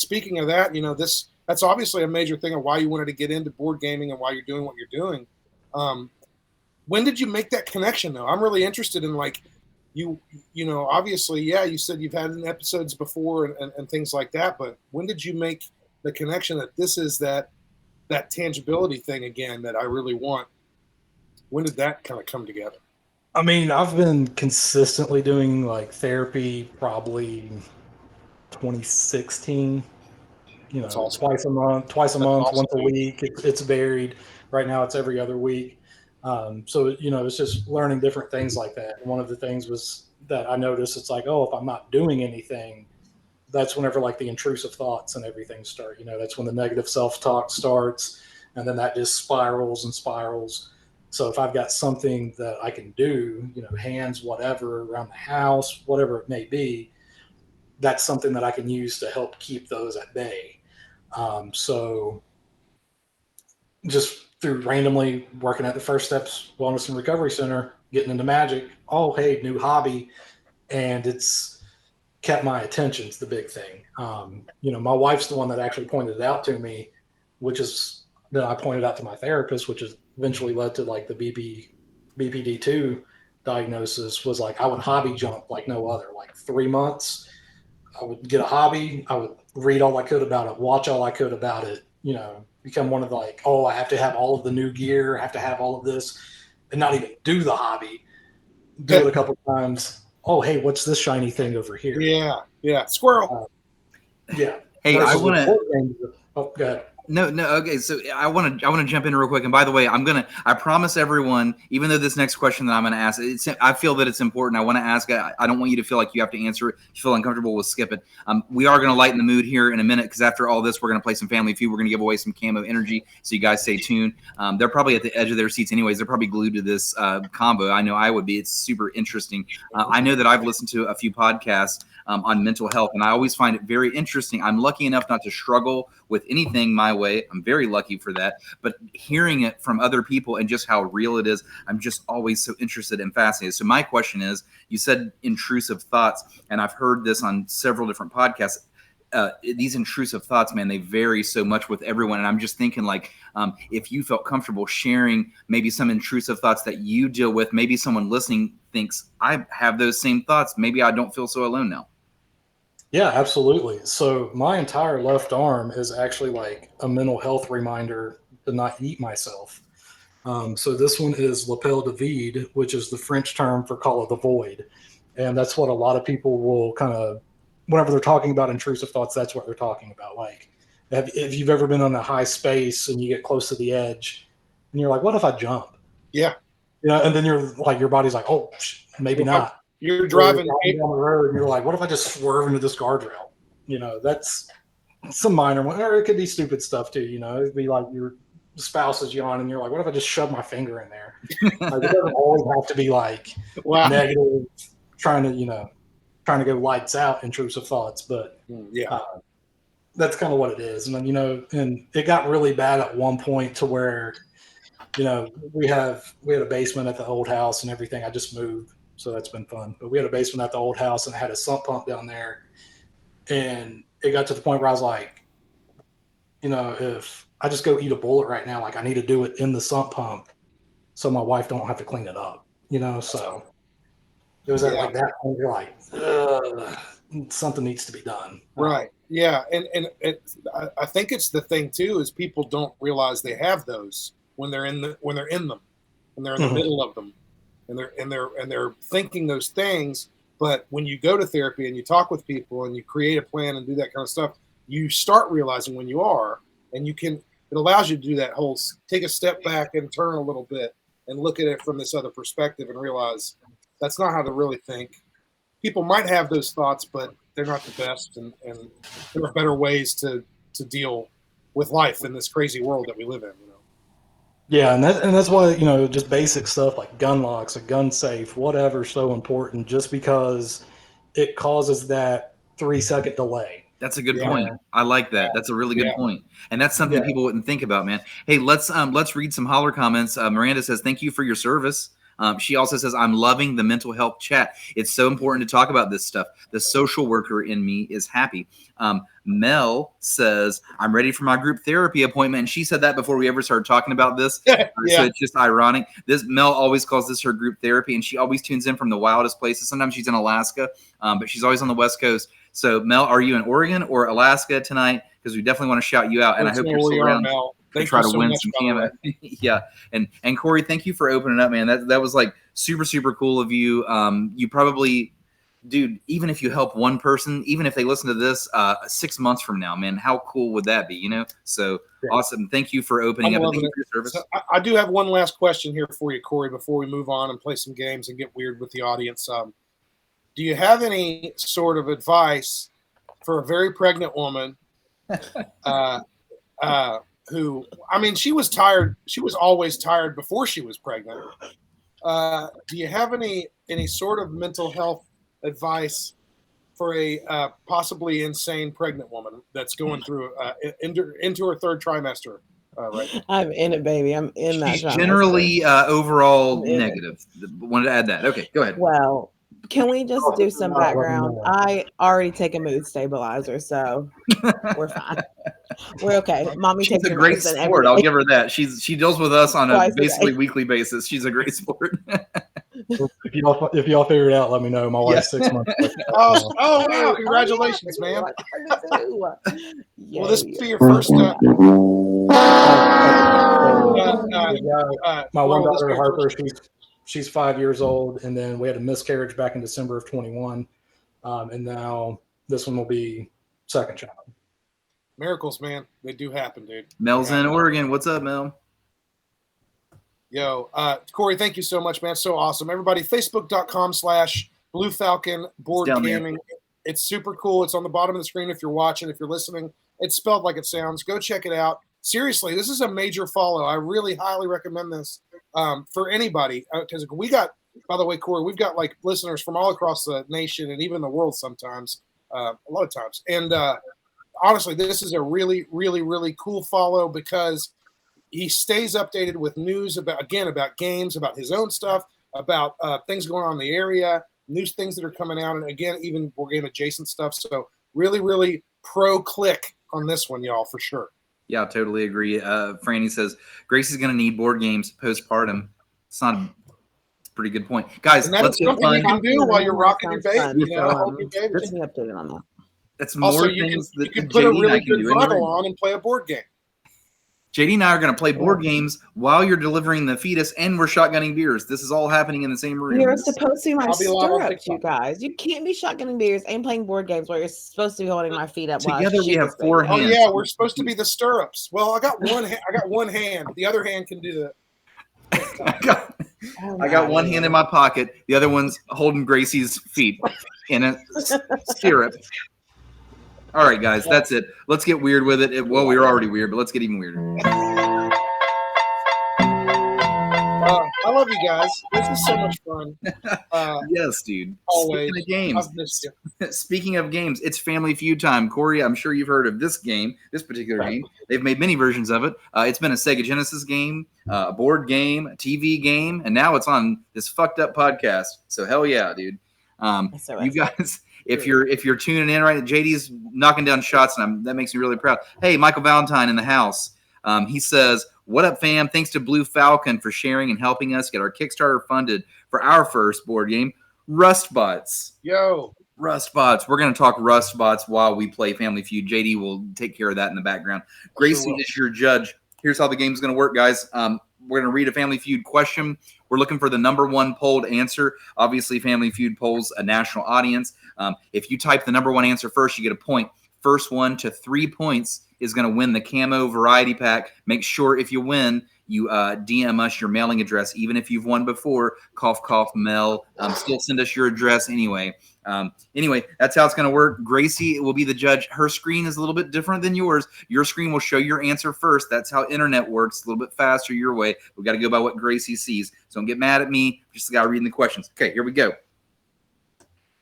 S5: speaking of that, that's obviously a major thing of why you wanted to get into board gaming and why you're doing what you're doing. When did you make that connection, though? I'm really interested in, like, obviously, you said you've had episodes before and things like that, but when did you make the connection that this is that tangibility thing again that I really want? When did that kind of come together?
S7: I mean, I've been consistently doing like therapy probably 2016. Awesome. twice a month, awesome. Once a week. It's varied. Right now, it's every other week. So it's just learning different things like that. And one of the things was that I noticed, it's like, if I'm not doing anything, that's whenever like the intrusive thoughts and everything start. That's when the negative self-talk starts, and then that just spirals and spirals. So if I've got something that I can do, hands, whatever, around the house, whatever it may be, that's something that I can use to help keep those at bay. So just through randomly working at the First Steps Wellness and Recovery Center, getting into magic, hey, new hobby. And it's kept my attention. It's the big thing. My wife's the one that actually pointed it out to me, which is that I pointed out to my therapist, which is eventually led to like the BPD2 diagnosis. Was like, I would hobby jump like no other. Like 3 months, I would get a hobby. I would read all I could about it, watch all I could about it, become one of the like, I have to have all of the new gear, I have to have all of this, and not even do the hobby. Do it a couple of times. Hey, what's this shiny thing over here?
S5: Yeah, squirrel.
S2: Hey, I want to.
S7: Go ahead.
S2: No. Okay, so I want to jump in real quick. And by the way, I promise everyone, even though this next question that I'm going to ask, I feel that it's important. I want to ask. I don't want you to feel like you have to answer it. If you feel uncomfortable, we'll skip it. We are going to lighten the mood here in a minute because after all this, we're going to play some Family Feud. We're going to give away some camo energy. So you guys stay tuned. They're probably at the edge of their seats anyways. They're probably glued to this combo. I know I would be. It's super interesting. I know that I've listened to a few podcasts on mental health, and I always find it very interesting. I'm lucky enough not to struggle with anything my way. I'm very lucky for that. But hearing it from other people and just how real it is, I'm just always so interested and fascinated. So my question is, you said intrusive thoughts, and I've heard this on several different podcasts. These intrusive thoughts, man, they vary so much with everyone. And I'm just thinking if you felt comfortable sharing maybe some intrusive thoughts that you deal with, maybe someone listening thinks I have those same thoughts. Maybe I don't feel so alone now.
S7: Yeah, absolutely. So my entire left arm is actually like a mental health reminder to not eat myself. So this one is lapel de vide, which is the French term for call of the void. And that's what a lot of people will kind of, whenever they're talking about intrusive thoughts, that's what they're talking about. Like if you've ever been on a high space and you get close to the edge and you're like, what if I jump?
S5: Yeah.
S7: And then you're like, your body's like, oh, maybe not.
S5: You're driving
S7: down the road and you're like, what if I just swerve into this guardrail? That's some minor one, or it could be stupid stuff too. It'd be like your spouse is yawning and you're like, what if I just shove my finger in there? It doesn't always have to be like negative, trying to go lights out intrusive thoughts, but that's kind of what it is. And then, and it got really bad at one point to where, we had a basement at the old house and everything. I just moved. So that's been fun. But we had a basement at the old house and I had a sump pump down there. And it got to the point where I was like, if I just go eat a bullet right now, like I need to do it in the sump pump so my wife don't have to clean it up, so it was at like that point you're like, something needs to be done.
S5: Right. Yeah. And I think it's the thing too, is people don't realize they have those when they're in them, when they're in the middle of them. And they're thinking those things, but when you go to therapy and you talk with people and you create a plan and do that kind of stuff, you start realizing when you are, and it allows you to do that whole take a step back and turn a little bit and look at it from this other perspective and realize that's not how to really think. People might have those thoughts, but they're not the best, and there are better ways to deal with life in this crazy world that we live in.
S7: Yeah, and that's why, just basic stuff like gun locks, a gun safe, whatever, is so important, just because it causes that 3-second delay.
S2: That's a good point. I like that. That's a really good point. And that's something people wouldn't think about, man. Hey, let's read some Holler comments. Miranda says, thank you for your service. She also says, I'm loving the mental health chat. It's so important to talk about this stuff. The social worker in me is happy. Mel says, I'm ready for my group therapy appointment. And she said that before we ever started talking about this. So it's just ironic. Mel always calls this her group therapy, and she always tunes in from the wildest places. Sometimes she's in Alaska, but she's always on the West Coast. So Mel, are you in Oregon or Alaska tonight? Because we definitely want to shout you out. And I hope you're still around. To try to win some camo. Yeah. And Corey, thank you for opening up, man. That was like super, super cool of you. You probably, dude, even if you help one person, even if they listen to this 6 months from now, man, how cool would that be? So awesome. Thank you for opening up. And thank you for your service.
S5: So I do have one last question here for you, Corey, before we move on and play some games and get weird with the audience. Do you have any sort of advice for a very pregnant woman who, she was tired. She was always tired before she was pregnant. Do you have any sort of mental health advice for a possibly insane pregnant woman that's going through into her third trimester right now?
S6: I'm in it, baby. I'm in that.
S2: She's generally overall negative. Wanted to add that. Okay, go ahead.
S6: Well, can we just do some background? I already take a mood stabilizer, so we're fine. We're okay. Mommy takes
S2: a great sport. I'll give her that. She deals with us on a basically weekly basis. She's a great sport.
S7: If y'all figure it out, let me know. My wife's 6 months.
S5: Oh wow! Congratulations, man. Will this be your first?
S7: My one daughter, Harper, she's 5 years old, and then we had a miscarriage back in December of 21, and now this one will be second child.
S5: Miracles, man. They do happen, dude.
S2: Mel's in Oregon. What's up, Mel?
S5: Yo, Corey, thank you so much, man. So awesome. Everybody, Facebook.com/Blue Falcon Board Gaming. It's super cool. It's on the bottom of the screen if you're watching. If you're listening, it's spelled like it sounds. Go check it out. Seriously, this is a major follow. I really highly recommend this for anybody. Because we got, by the way, Corey, we've got like listeners from all across the nation and even the world sometimes, a lot of times. And honestly, this is a really, really, really cool follow because he stays updated with news about games, about his own stuff, about things going on in the area, new things that are coming out, and again, even board game adjacent stuff. So really, really pro click on this one, y'all, for sure.
S2: Yeah, I totally agree. Franny says Gracie's going to need board games postpartum. It's not a pretty good point, guys.
S5: And that's something you can do while you're rocking your baby.
S6: Let's be updated on that.
S2: That's more
S5: also,
S2: things
S5: you
S2: that
S5: can put
S2: JD
S5: a
S2: and I
S5: really
S2: can
S5: good
S2: do.
S5: throttle on and play a board game.
S2: JD and I are going to play board games while you're delivering the fetus, and we're shotgunning beers. This is all happening in the same room.
S6: You're supposed to be my stirrups, you guys. You can't be shotgunning beers and playing board games while you're supposed to be holding my feet up.
S2: Together we have 4 hands.
S5: Oh yeah, we're supposed to be the stirrups. Well, I got one. I got one hand. The other hand can do the.
S2: I got one hand in my pocket. The other one's holding Gracie's feet in a stirrup. All right, guys, that's it. Let's get weird with it. Well, we were already weird, but let's get even weirder.
S5: I love you guys. This is so much fun.
S2: Yes, dude.
S5: Always.
S2: Speaking of games,
S5: I've missed you.
S2: Speaking of games, it's Family Feud time. Corey, I'm sure you've heard of this game, this particular game. They've made many versions of it. It's been a Sega Genesis game, a board game, a TV game, and now it's on this fucked up podcast. So hell yeah, dude. You guys, if you're tuning in right now, JD's knocking down shots, and that makes me really proud. Hey, Michael Valentine in the house. He says, "What up, fam? Thanks to Blue Falcon for sharing and helping us get our Kickstarter funded for our first board game, Rustbots."
S5: Yo,
S2: Rustbots. We're going to talk Rustbots while we play Family Feud. JD will take care of that in the background. Gracie is your judge. Here's how the game is going to work, guys. We're going to read a Family Feud question. We're looking for the number one polled answer. Obviously, Family Feud polls a national audience. If you type the number one answer first, you get a point. First one to 3 points is going to win the camo variety pack. Make sure if you win, you DM us your mailing address, even if you've won before. Cough, cough, Mel. Still send us your address anyway. Anyway, that's how it's going to work. Gracie will be the judge. Her screen is a little bit different than yours. Your screen will show your answer first. That's how internet works. A little bit faster your way. We got to go by what Gracie sees. So don't get mad at me. Just the guy reading the questions. Okay, here we go.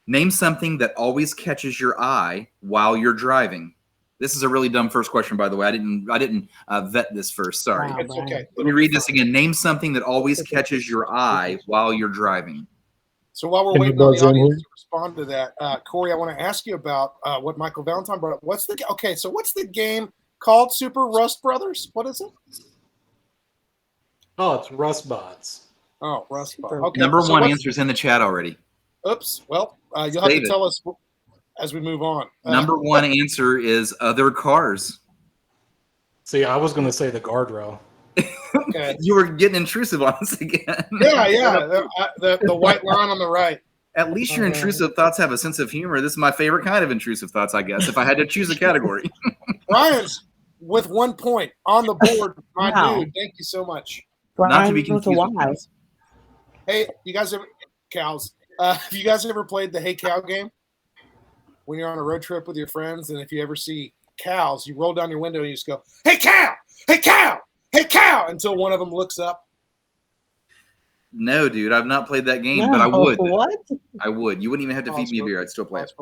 S2: Name something that always catches your eye while you're driving. This is a really dumb first question, by the way. I didn't vet this first. Sorry.
S5: Wow, it's okay.
S2: Let me read this again. Name something that always catches your eye while you're driving.
S5: So while we're waiting on the audience to respond to that, Corey, I want to ask you about what Michael Valentine brought up. What's the game called? Super Rust Brothers? What is it?
S7: Oh, it's Rustbots.
S5: Oh, Rustbots. Okay.
S2: Number one answer's in the chat already.
S5: Oops. Well, you'll have to tell us as we move on.
S2: Number one answer is other cars.
S7: See, I was going to say the guardrail.
S5: Okay.
S2: You were getting intrusive on us again.
S5: Yeah. The white line on the right.
S2: At least your intrusive thoughts have a sense of humor. This is my favorite kind of intrusive thoughts, I guess, if I had to choose a category.
S5: Brian's with 1 point on the board. My dude, thank you so much.
S2: Not to be confused with
S5: Hey, you guys ever cows? Have you guys ever played the Hey Cow game? When you're on a road trip with your friends, and if you ever see cows, you roll down your window and you just go, "Hey cow! Hey cow! Hey cow!" until one of them looks up.
S2: No, dude, I've not played that game, but I would.
S6: What?
S2: I would. You wouldn't even have to feed me a beer. I'd still play it.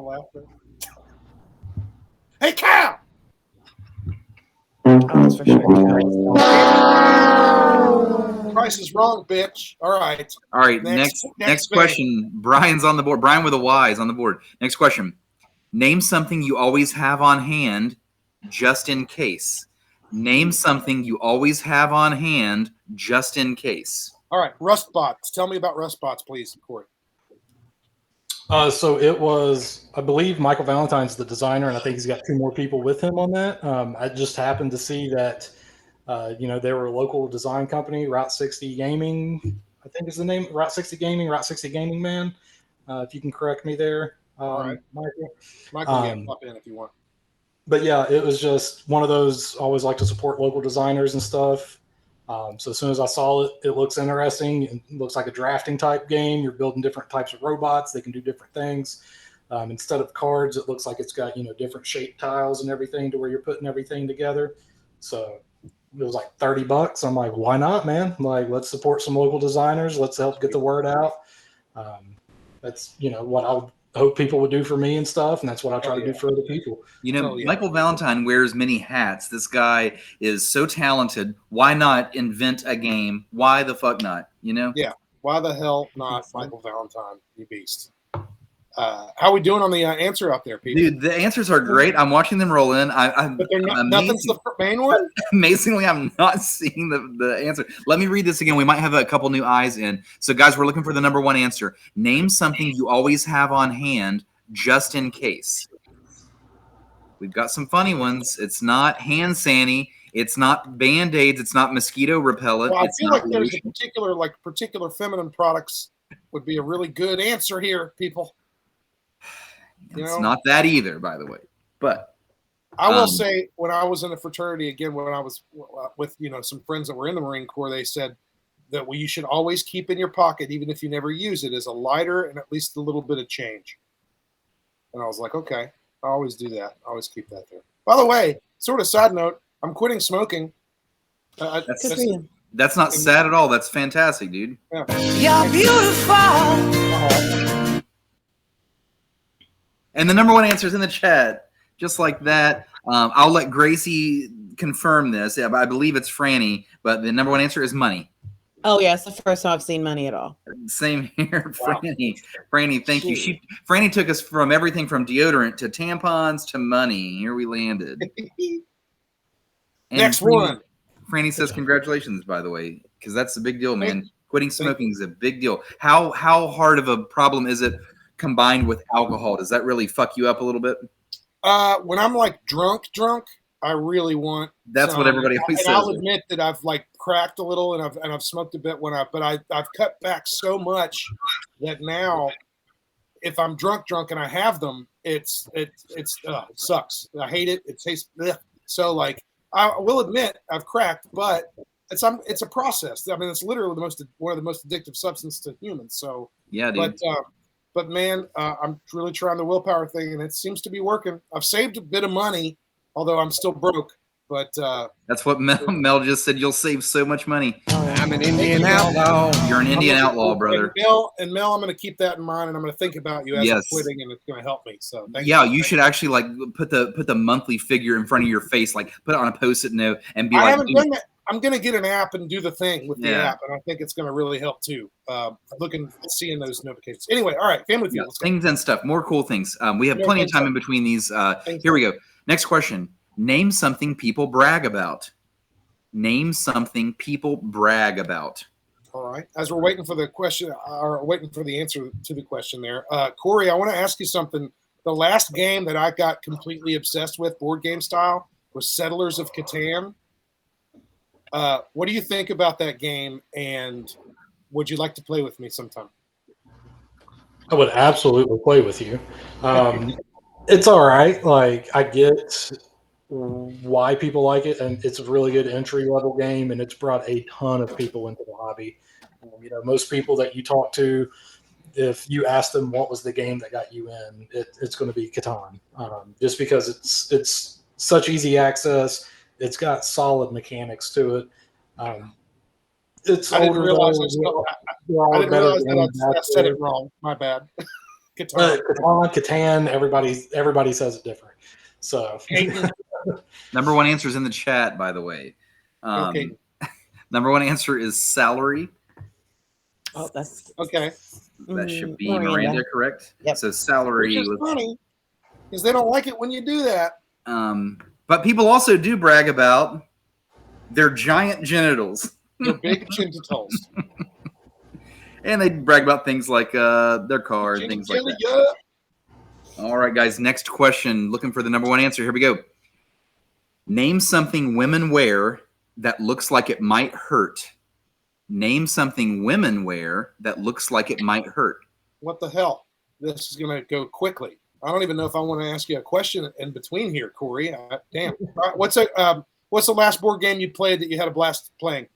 S5: Hey cow!
S6: Oh, that's for sure.
S5: Price is wrong, bitch. All right.
S2: All right. Next question. Brian's on the board. Brian with a Y is on the board. Next question. Name something you always have on hand just in case. Name something you always have on hand just in case.
S5: All right. Rustbots. Tell me about Rustbots, please, Corey.
S7: So it was, I believe Michael Valentine's the designer, and I think he's got 2 more people with him on that. I just happened to see that, they were a local design company, Route 60 Gaming, I think is the name, Route 60 Gaming, Route 60 Gaming Man. If you can correct me there.
S5: All right.
S7: Michael.
S5: Michael, pop in if you want.
S7: But yeah, it was just one of those. Always like to support local designers and stuff. So as soon as I saw it, it looks interesting. It looks like a drafting type game. You're building different types of robots. They can do different things. Instead of cards, it looks like it's got different shape tiles and everything to where you're putting everything together. So it was like $30. I'm like, why not, man? Like, let's support some local designers. Let's help get the word out. That's what I would hope people would do for me and stuff, and that's what I try to do for other people.
S2: Michael Valentine wears many hats. This guy is so talented. Why not invent a game? Why the fuck not?
S5: Yeah. Why the hell not, Michael Valentine? You beast. How are we doing on the answer out there, people?
S2: Dude, the answers are great. I'm watching them roll in.
S5: But they're not, nothing's the main one?
S2: Amazingly, I'm not seeing the answer. Let me read this again. We might have a couple new eyes in. So, guys, we're looking for the number one answer. Name something you always have on hand just in case. We've got some funny ones. It's not hand sani. It's not Band-Aids. It's not mosquito repellent.
S5: Well, I feel like there's a particular feminine products would be a really good answer here, people.
S2: It's not that either, by the way. But
S5: I will say, when I was in a fraternity, again, when I was with some friends that were in the Marine Corps, they said that you should always keep in your pocket, even if you never use it, is a lighter and at least a little bit of change. And I was like, okay, I always do that. I always keep that there. By the way, sort of side note, I'm quitting smoking.
S2: That's not sad at all. That's fantastic, dude.
S5: Yeah.
S3: You're beautiful.
S2: And the number one answer is in the chat, just like that. I'll let Gracie confirm this. Yeah, but I believe it's Franny, but the number one answer is money.
S6: Oh, yeah, it's the first time I've seen money at all.
S2: Same here, Franny. Franny, thank you. Franny took us from everything from deodorant to tampons to money. Here we landed.
S5: Next one.
S2: Franny says, congratulations, by the way, because that's a big deal, man. Quitting smoking is a big deal. How hard of a problem is it combined with alcohol? Does that really fuck you up a little bit?
S5: When I'm like drunk, I really want.
S2: That's what everybody always says.
S5: I'll admit that I've like cracked a little and I've smoked a bit but I've cut back so much that now if I'm drunk and I have them, it sucks. I hate it. It tastes ugh. So like I will admit I've cracked, but it's a process. I mean, it's literally one of the most addictive substances to humans. So
S2: yeah, dude.
S5: But man, I'm really trying the willpower thing, and it seems to be working. I've saved a bit of money, although I'm still broke. But
S2: that's what Mel just said. You'll save so much money.
S5: I'm an Indian outlaw.
S2: You're an Indian outlaw, brother.
S5: And Mel, I'm going to keep that in mind, and I'm going to think about you as I'm quitting, and it's going to help me. So
S2: you should actually like put the monthly figure in front of your face, like put it on a Post-it note, and be
S5: I haven't done that. I'm going to get an app and do the thing with the app, and I think it's going to really help too. Seeing those notifications. Anyway, all right, Family Feud.
S2: Things and stuff, more cool things. We have plenty of time in between these. Here we go. Next question. Name something people brag about. Name something people brag about.
S5: All right. As we're waiting for the question, or waiting for the answer to the question there, Corey, I want to ask you something. The last game that I got completely obsessed with, board game style, was Settlers of Catan. What do you think about that game, and would you like to play with me sometime?
S7: I would absolutely play with you. It's all right. Like, I get why people like it, and it's a really good entry level game, and it's brought a ton of people into the hobby. Most people that you talk to, if you ask them what was the game that got you in, it's going to be Catan, just because it's such easy access. It's got solid mechanics to it. It's
S5: I didn't
S7: older.
S5: realize that I said it wrong. My bad.
S7: Catan, everybody says it different. So
S2: number one answer is in the chat, by the way.
S5: Okay.
S2: Number one answer is salary.
S6: Oh, that's
S5: okay.
S2: That should be Miranda, correct?
S6: Yep.
S2: So salary.
S5: Which is funny because they don't like it when you do that.
S2: But people also do brag about their giant genitals.
S5: Their big genitals.
S2: And they brag about things like their car and things like that. All right, guys. Next question. Looking for the number one answer. Here we go. Name something women wear that looks like it might hurt. Name something women wear that looks like it might hurt.
S5: What the hell? This is going to go quickly. I don't even know if I want to ask you a question in between here, Corey. Damn. What's the last board game you played that you had a blast playing?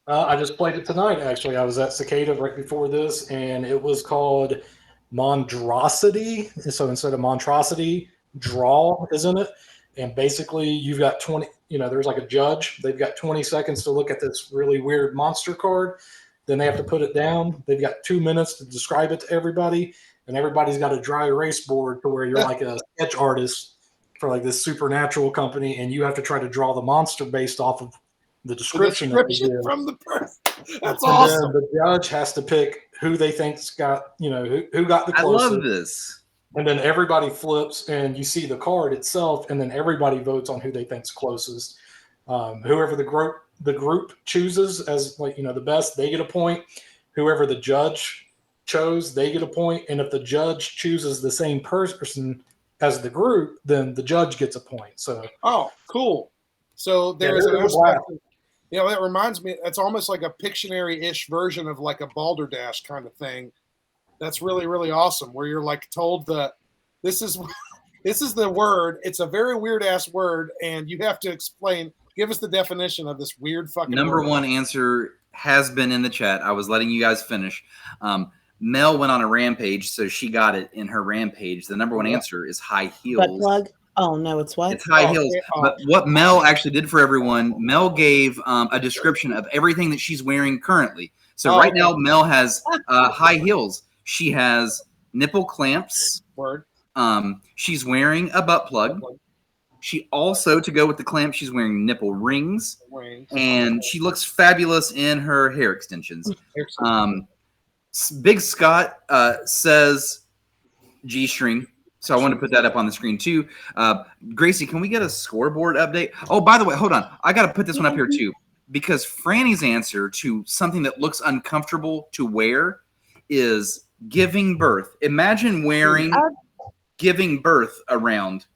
S7: I just played it tonight, actually. I was at Cicada right before this, and it was called Monstrosity. So instead of Monstrosity, Draw is in it. And basically, you've got 20, there's like a judge. They've got 20 seconds to look at this really weird monster card. Then they have to put it down. They've got 2 minutes to describe it to everybody. And everybody's got a dry erase board to where you're like a sketch artist for like this supernatural company. And you have to try to draw the monster based off of the description
S5: from the person. That's
S7: and
S5: awesome.
S7: Then the judge has to pick who they think's got, who got the closest.
S2: I love this.
S7: And then everybody flips, and you see the card itself, and then everybody votes on who they think's closest. Whoever the group chooses as the best, they get a point. Whoever the judge chose, they get a point. And if the judge chooses the same person as the group, then the judge gets a point. So
S5: cool. So there's an aspect. That reminds me. It's almost like a Pictionary-ish version of like a Balderdash kind of thing. That's really, really awesome. Where you're like told this is the word. It's a very weird ass word, and you have to explain. Give us the definition of this weird fucking
S2: Number
S5: word.
S2: one answer has been in the chat. I was letting you guys finish. Mel went on a rampage, so she got it in her rampage. The number one answer is high heels.
S6: Butt plug? Oh, no, it's what?
S2: It's high heels. But what Mel actually did for everyone, Mel gave a description of everything that she's wearing currently. So right now, Mel has high heels. She has nipple clamps.
S5: Word.
S2: She's wearing a butt plug. She also, to go with the clamp, she's wearing nipple rings. And she looks fabulous in her hair extensions. Big Scott says G-string. So I wanted to put that up on the screen too. Gracie, can we get a scoreboard update? Oh, by the way, hold on. I got to put this one up here too. Because Franny's answer to something that looks uncomfortable to wear is giving birth. Imagine wearing giving birth around.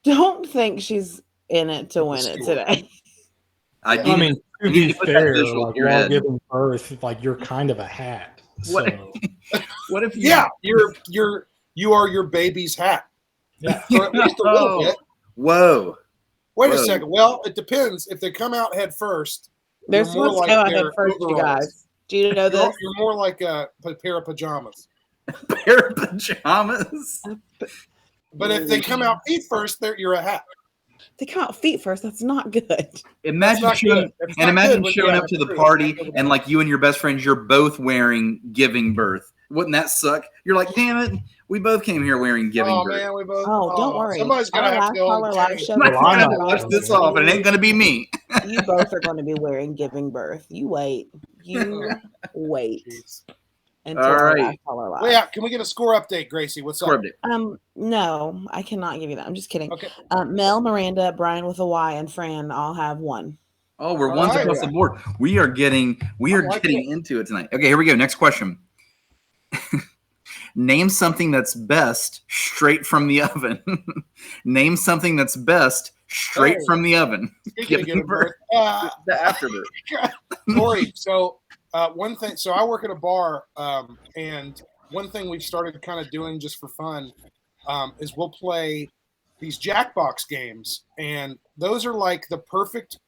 S6: Don't think she's in it to win it today.
S7: I mean, to be fair, like while giving birth, like you're kind of a hat. So.
S2: What if
S5: you are your baby's hat?
S7: Yeah.
S5: Or at least a little bit.
S2: Whoa.
S5: Wait a second. Well, it depends. If they come out head first,
S6: they're supposed to come out head first, you guys. Do you know this?
S5: You're more like a pair of pajamas.
S2: Pair of pajamas.
S5: But if they come out feet first, you're a hat.
S6: They come out feet first. That's not good.
S2: Imagine showing up to the party and like you and your best friends, you're both wearing giving birth. Wouldn't that suck? You're like, damn it, we both came here wearing giving birth.
S5: Man, we both.
S6: Oh, don't worry.
S5: Somebody's gonna have to go on
S6: live show.
S2: I'm gonna watch this off, but it ain't gonna be me.
S6: You both are going to be wearing giving birth. You wait. Until
S2: all right.
S5: Well, yeah, can we get a score update, Gracie? What's
S2: score
S5: up?
S2: Update.
S6: No, I cannot give you that. I'm just kidding.
S5: Okay.
S6: Mel, Miranda, Brian with a Y, and Fran all have one.
S2: Oh, we're ones across the board. We are getting into it tonight. Okay, here we go. Next question. Name something that's best straight from the oven. Name something that's best straight from the oven.
S5: Giving birth.
S2: The afterbirth.
S5: Corey, so one thing. So I work at a bar, and one thing we've started kind of doing just for fun is we'll play these Jackbox games, and those are like the perfect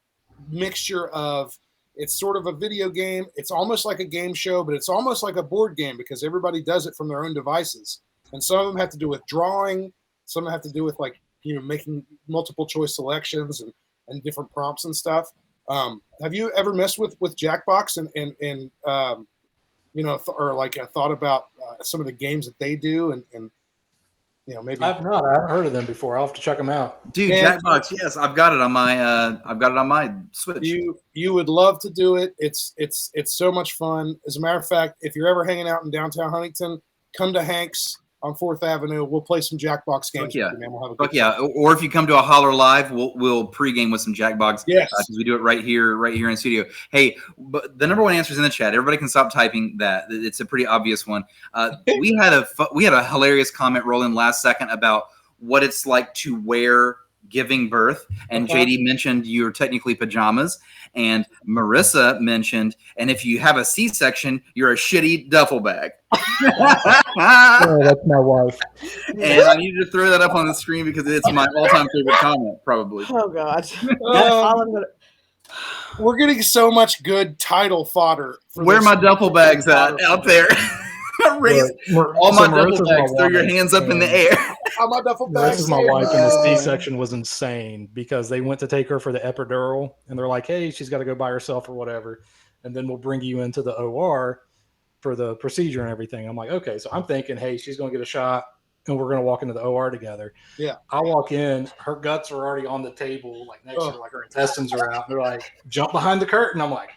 S5: mixture of. It's sort of a video game. It's almost like a game show, but it's almost like a board game because everybody does it from their own devices. And some of them have to do with drawing. Some have to do with making multiple choice selections and different prompts and stuff. Have you ever messed with Jackbox and thought about some of the games that they do and maybe
S7: I've not. I haven't heard of them before. I'll have to check them out.
S2: Dude, Jackbox, yes, I've got it on my Switch.
S5: You would love to do it. It's so much fun. As a matter of fact, if you're ever hanging out in downtown Huntington, come to Hank's on 4th Avenue. We'll play some Jackbox games.
S2: Yeah.
S5: With you, man. We'll have a good
S2: yeah. Or if you come to a Holler Live, we'll pregame with some Jackbox.
S5: Yes.
S2: Because we do it right here in studio. Hey, but the number one answer is in the chat. Everybody can stop typing that. It's a pretty obvious one. We had a hilarious comment roll in last second about what it's like to wear giving birth, and JD mentioned you're technically pajamas, and Marissa mentioned, and if you have a C-section, you're a shitty duffel bag.
S7: Oh, that's my wife.
S2: And I need you to throw that up on the screen because it's my all-time favorite comment, probably.
S6: Oh God. That's all I'm gonna.
S5: We're getting so much good title fodder.
S2: Where are my duffel bags at out there? Raise all my duffel bags. Throw your hands up in the air.
S5: All my duffel bags.
S7: This is my wife, and the C-section was insane because they went to take her for the epidural, and they're like, "Hey, she's got to go by herself or whatever, and then we'll bring you into the OR for the procedure and everything." I'm like, "Okay," so I'm thinking, "Hey, she's going to get a shot, and we're going to walk into the OR together."
S5: Yeah.
S7: I walk in, her guts are already on the table, like next to her, like her intestines are out. They're like, "Jump behind the curtain." I'm like,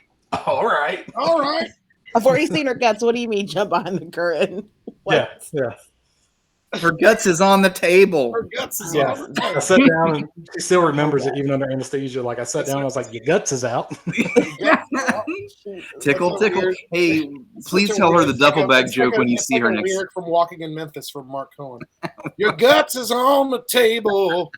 S7: "All right."
S6: I've already seen her guts. What do you mean, jump behind the curtain? What?
S7: Yeah.
S2: Her guts is on the table.
S5: Her guts is
S7: Yeah.
S5: on the table.
S7: I sat down, and she still remembers it even under anesthesia. Like I sat down, I was like, "Your guts is out."
S2: Tickle. Hey, please tell her the duffel bag joke when you see her next.
S5: Weird from Walking in Memphis from Mark Cohen. Your guts is on the table.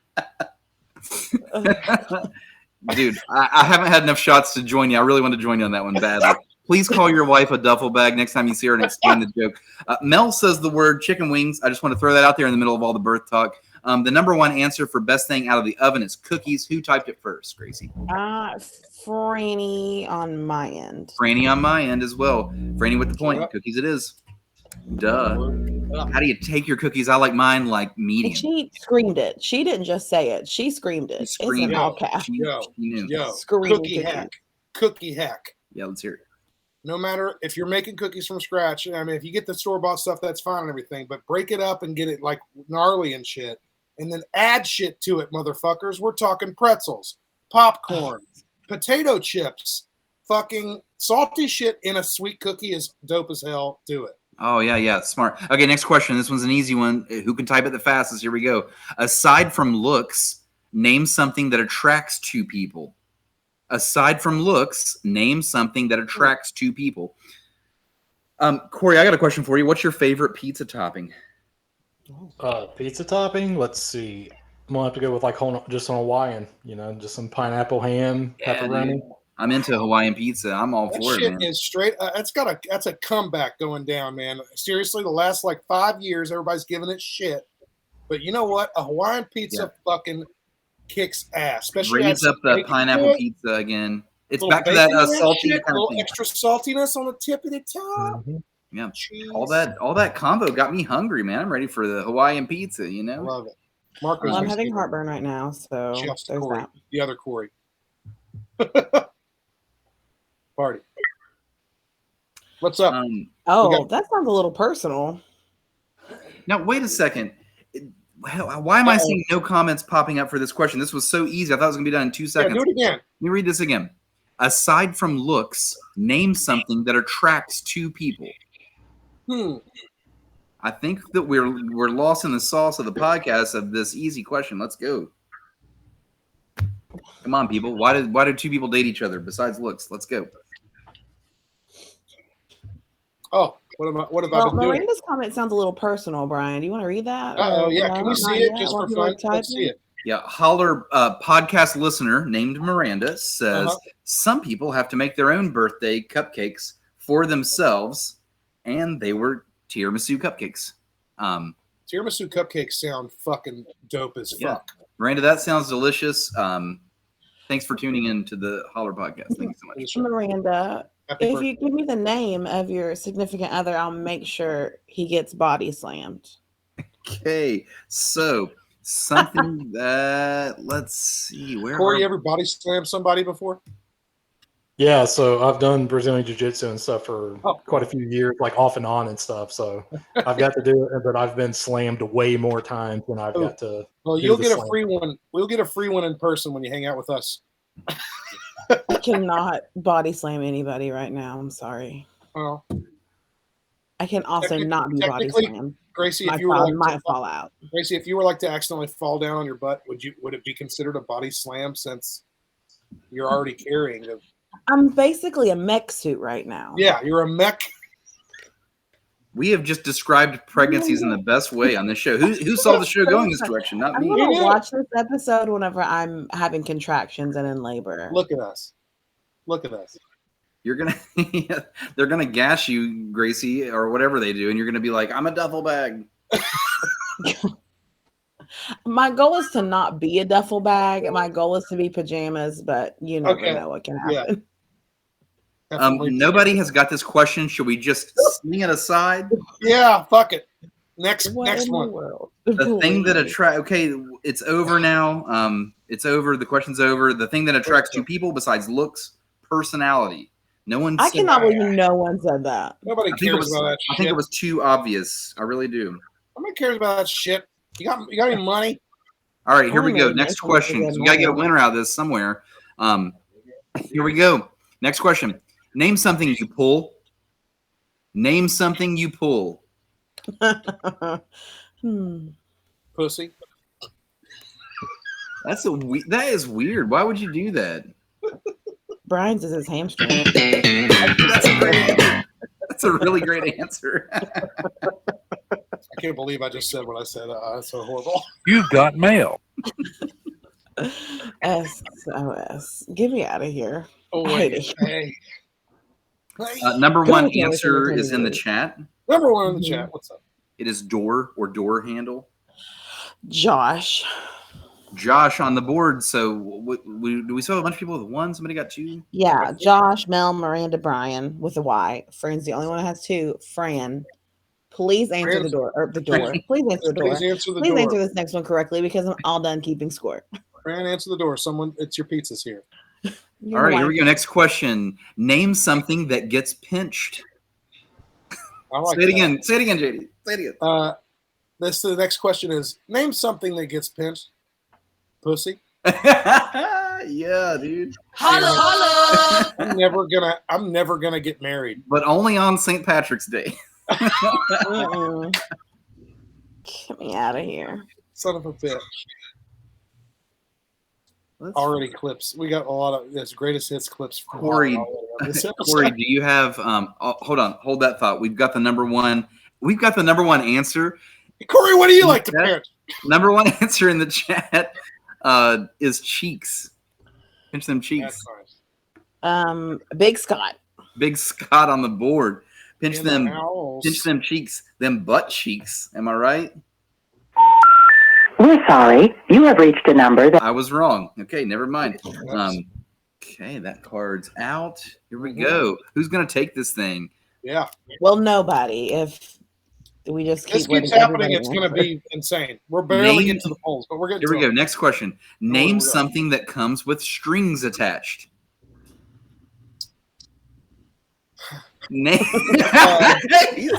S2: Dude, I haven't had enough shots to join you. I really want to join you on that one badly. Please call your wife a duffel bag next time you see her and explain the joke. Mel says the word chicken wings. I just want to throw that out there in the middle of all the birth talk. The number one answer for best thing out of the oven is cookies. Who typed it first, Gracie?
S6: Franny on my end.
S2: Franny on my end as well. Franny with the point. Cookies it is. Duh. How do you take your cookies? I like mine like medium.
S6: She screamed it. She didn't just say it. She screamed it.
S2: She screamed
S6: it's an all cap.
S2: She knew.
S5: Cookie hack. Cookie hack.
S2: Yeah, let's hear it.
S5: No matter if you're making cookies from scratch, I mean, if you get the store-bought stuff, that's fine and everything, but break it up and get it like gnarly and shit, and then add shit to it, motherfuckers. We're talking pretzels, popcorn, potato chips, fucking salty shit in a sweet cookie is dope as hell. Do it.
S2: Oh, yeah, smart. Okay, next question. This one's an easy one. Who can type it the fastest? Here we go. Aside from looks, name something that attracts two people. Aside from looks, name something that attracts two people. Corey, I got a question for you. What's your favorite pizza topping?
S7: Pizza topping? Let's see. I'm going to have to go with like just an Hawaiian, just some pineapple ham, pepperoni.
S2: Dude. I'm into Hawaiian pizza. I'm all for it, man.
S5: That shit is straight. That's a comeback going down, man. Seriously, the last like 5 years, everybody's giving it shit. But you know what? A Hawaiian pizza fucking kicks ass. Especially
S2: raise up the pineapple pizza again. It's back to that salty
S5: shit, kind of thing. Extra saltiness on the tip of the top.
S2: Mm-hmm. Yeah, cheese. All that combo got me hungry, man. I'm ready for the Hawaiian pizza.
S5: I love it.
S6: Marcus, I'm having heartburn right now, so there's
S5: Corey,
S6: that.
S5: The other Corey. Party. What's up?
S6: That sounds a little personal.
S2: Now, wait a second. Why am I seeing no comments popping up for this question? This was so easy. I thought it was going to be done in 2 seconds.
S5: Yeah, do it again.
S2: Let me read this again. Aside from looks, name something that attracts two people. I think that we're lost in the sauce of the podcast of this easy question. Let's go. Come on, people. Why do two people date each other besides looks? Let's go.
S5: Oh, what have I been doing?
S6: Miranda's comment sounds a little personal, Brian. Do you want to read that?
S5: Yeah. Can we see it just for fun? Let's see it.
S2: Yeah, Holler podcast listener named Miranda says, some people have to make their own birthday cupcakes for themselves, and they were tiramisu cupcakes.
S5: Tiramisu cupcakes sound fucking dope as fuck.
S2: Miranda, that sounds delicious. Thanks for tuning in to the Holler podcast. Thank you so much.
S6: Miranda, if you give me the name of your significant other, I'll make sure he gets body slammed.
S2: Okay, so something that, let's see.
S5: Corey, you ever body slammed somebody before?
S7: Yeah, so I've done Brazilian Jiu-Jitsu and stuff for quite a few years, like off and on and stuff. So I've got to do it, but I've been slammed way more times than I've got to.
S5: Well, you'll get a free one. We'll get a free one in person when you hang out with us.
S6: I cannot body slam anybody right now. I'm sorry.
S5: Well,
S6: I can also not be body slammed.
S5: Gracie, if you might fall out. Gracie, if you were like to accidentally fall down on your butt, would it be considered a body slam since you're already carrying the?
S6: I'm basically a mech suit right now.
S5: Yeah, you're a mech.
S2: We have just described pregnancies in the best way on this show. Who saw the show going this direction? Not
S6: I'm
S2: me.
S6: gonna watch this episode whenever I'm having contractions and in labor.
S5: Look at us. Look at us.
S2: You're gonna, they're gonna gas you, Gracie, or whatever they do, and you're gonna be like, "I'm a duffel bag."
S6: My goal is to not be a duffel bag. My goal is to be pajamas, but you never know what can happen.
S2: Nobody has got this question. Should we just sling it aside?
S5: Yeah, fuck it. Next one.
S2: The thing that attracts. Okay, it's over now. It's over. The question's over. The thing that attracts two people besides looks, personality. No one.
S6: I cannot believe no one said that.
S5: Nobody cares about that shit.
S2: I think it was too obvious. I really do.
S5: Nobody cares about that shit. You got any money?
S2: All right, here we go. Next question. So we gotta get a winner out of this somewhere. Here we go. Next question. Name something you pull. Name something you pull.
S5: Pussy.
S2: That is weird. Why would you do that?
S6: Brian's is his hamstring.
S2: That's a really great answer.
S5: I can't believe I just said what I said. That's so horrible.
S8: You've got mail.
S6: SOS. Get me out of here.
S5: Oh, wait. Hey.
S2: Number one answer is in the chat.
S5: Number one in the chat. What's up?
S2: It is door or door handle.
S6: Josh
S2: on the board. So do we still have a bunch of people with one? Somebody got two?
S6: Yeah, Josh, Mel, Miranda, Brian with a Y. Fran's the only one that has two. Fran, please answer the door. Or the door. Please answer the door. Please answer this next one correctly because I'm all done keeping score.
S5: Fran, answer the door. Someone, it's your pizzas here.
S2: All right, here we go. Next question. Name something that gets pinched. Say it again. Say it again, JD. Say it again.
S5: The next question is: name something that gets pinched. Pussy.
S2: Yeah, dude.
S3: Holler.
S5: I'm never gonna get married.
S2: But only on St. Patrick's Day.
S6: Get me out of here.
S5: Son of a bitch. Already clips. We got a lot of this greatest hits clips.
S2: Corey, Corey, do you have? Hold on, hold that thought. We've got the number one. We've got the number one answer.
S5: Corey, what do you like to pinch?
S2: Number one answer in the chat is cheeks. Pinch them cheeks.
S6: Big Scott.
S2: Big Scott on the board. Pinch them cheeks. Them butt cheeks. Am I right?
S9: We're sorry. You have reached a number that...
S2: I was wrong. Okay, never mind. Okay, that card's out. Here we go. Who's going to take this thing?
S5: Yeah.
S6: Well, nobody. If we just keep...
S5: This keeps happening, it's going to be insane. We're barely getting to the polls, but we're getting
S2: Here we go. Next question. Name something that comes with strings attached. Name.
S5: You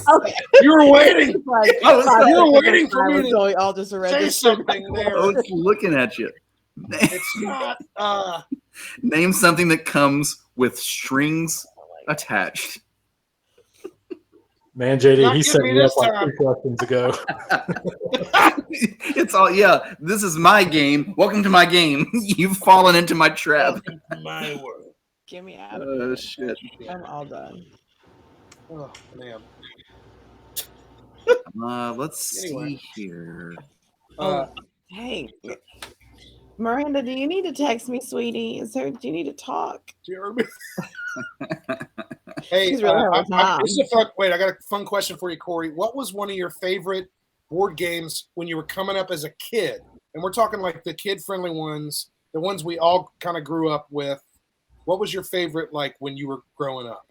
S5: were waiting. You were waiting for me to
S6: I'll just
S5: say something there.
S2: I was looking at you.
S5: It's not.
S2: Name something that comes with strings attached.
S7: Man, JD, he set me up like 3 questions ago.
S2: It's all, yeah, this is my game. Welcome to my game. You've fallen into my trap.
S5: My word.
S6: Get me out.
S2: Oh, shit.
S6: I'm all done.
S5: Oh, man.
S2: Let's see here.
S6: Hey, Miranda, do you need to text me, sweetie? Do you need to talk?
S5: Do you hear me? Hey,
S6: this is a
S5: fun. Wait, I got a fun question for you, Corey. What was one of your favorite board games when you were coming up as a kid? And we're talking like the kid-friendly ones, the ones we all kind of grew up with. What was your favorite like when you were growing up?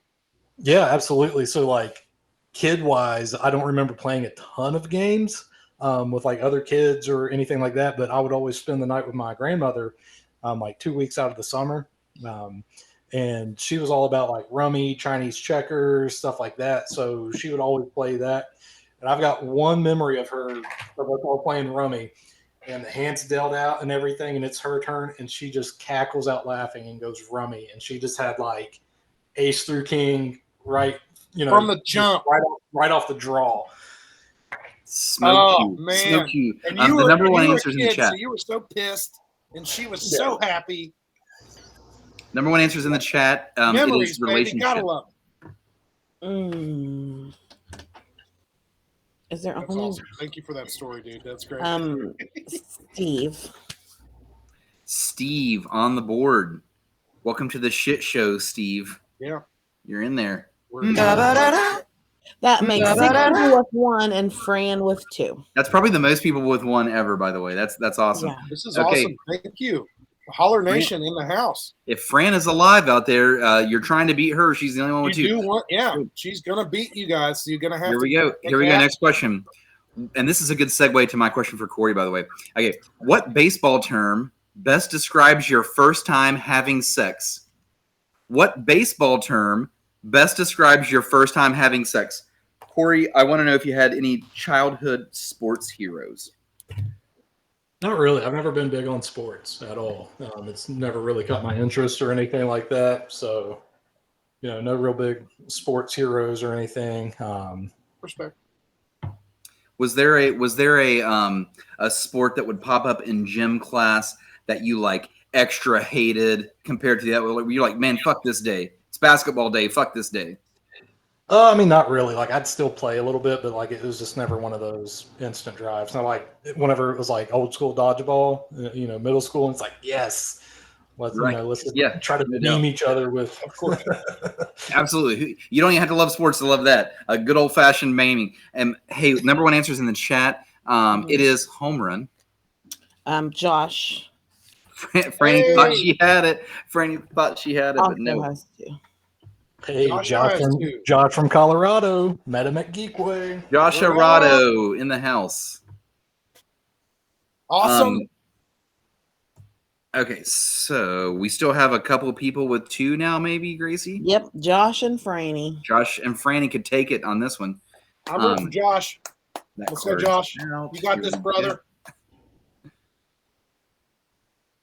S7: Yeah, absolutely. So like kid-wise, I don't remember playing a ton of games with like other kids or anything like that, but I would always spend the night with my grandmother like 2 weeks out of the summer. And she was all about like rummy, Chinese checkers, stuff like that. So she would always play that. And I've got one memory of her of us all playing rummy and the hands dealt out and everything. And it's her turn. And she just cackles out laughing and goes rummy. And she just had like ace through king, right? You know,
S5: from the jump,
S7: right off the draw.
S2: Smoke you.
S5: And you were
S2: the number one
S5: answer
S2: answers in the chat.
S5: So you were so pissed, and she was so happy.
S2: Number one answers in the chat.
S5: Memories,
S2: it is relationship.
S5: baby, gotta love.
S6: Is there
S5: That's
S6: only
S5: awesome. Thank you for that story, dude. That's great.
S6: Steve?
S2: Steve on the board. Welcome to the shit show, Steve.
S5: Yeah.
S2: You're in there.
S6: That makes 6 people with 1 and Fran with 2.
S2: That's probably the most people with 1 ever, by the way. That's awesome.
S6: Yeah.
S5: This is awesome. Thank you. Holler Nation in the house.
S2: If Fran is alive out there, you're trying to beat her. She's the only one with 2.
S5: She's going to beat you guys. So you're going to have
S2: Here
S5: to.
S2: we go. Here we go. Next question. And this is a good segue to my question for Corey, by the way. Okay. What baseball term best describes your first time having sex? What baseball term best describes your first time having sex? Corey, I want to know if you had any childhood sports heroes.
S7: Not really. I've never been big on sports at all. It's never really caught my interest or anything like that. So, no real big sports heroes or anything.
S5: Respect.
S2: Was there a sport that would pop up in gym class that you like extra hated compared to the other? Were you like, man, fuck this day. It's basketball day. Fuck this day.
S7: I mean, not really. Like, I'd still play a little bit, but like, it was just never one of those instant drives. Now, like, whenever it was like old school dodgeball, middle school, and it's like, yes, let's try to beam each other with.
S5: Of course,
S2: absolutely. You don't even have to love sports to love that. A good old fashioned maiming. And hey, number 1 answers in the chat. It is home run.
S6: Josh.
S2: Franny thought she had it. Franny thought she had it, but no.
S7: Hey, Josh from Colorado. Met him at Geekway.
S2: Josh Arado in the house.
S5: Awesome.
S2: Okay, so we still have a couple of people with 2 now, maybe, Gracie?
S6: Yep, Josh and Franny.
S2: Josh and Franny could take it on this one.
S5: I'm rooting for Josh. Let's go, Josh. You got this, brother.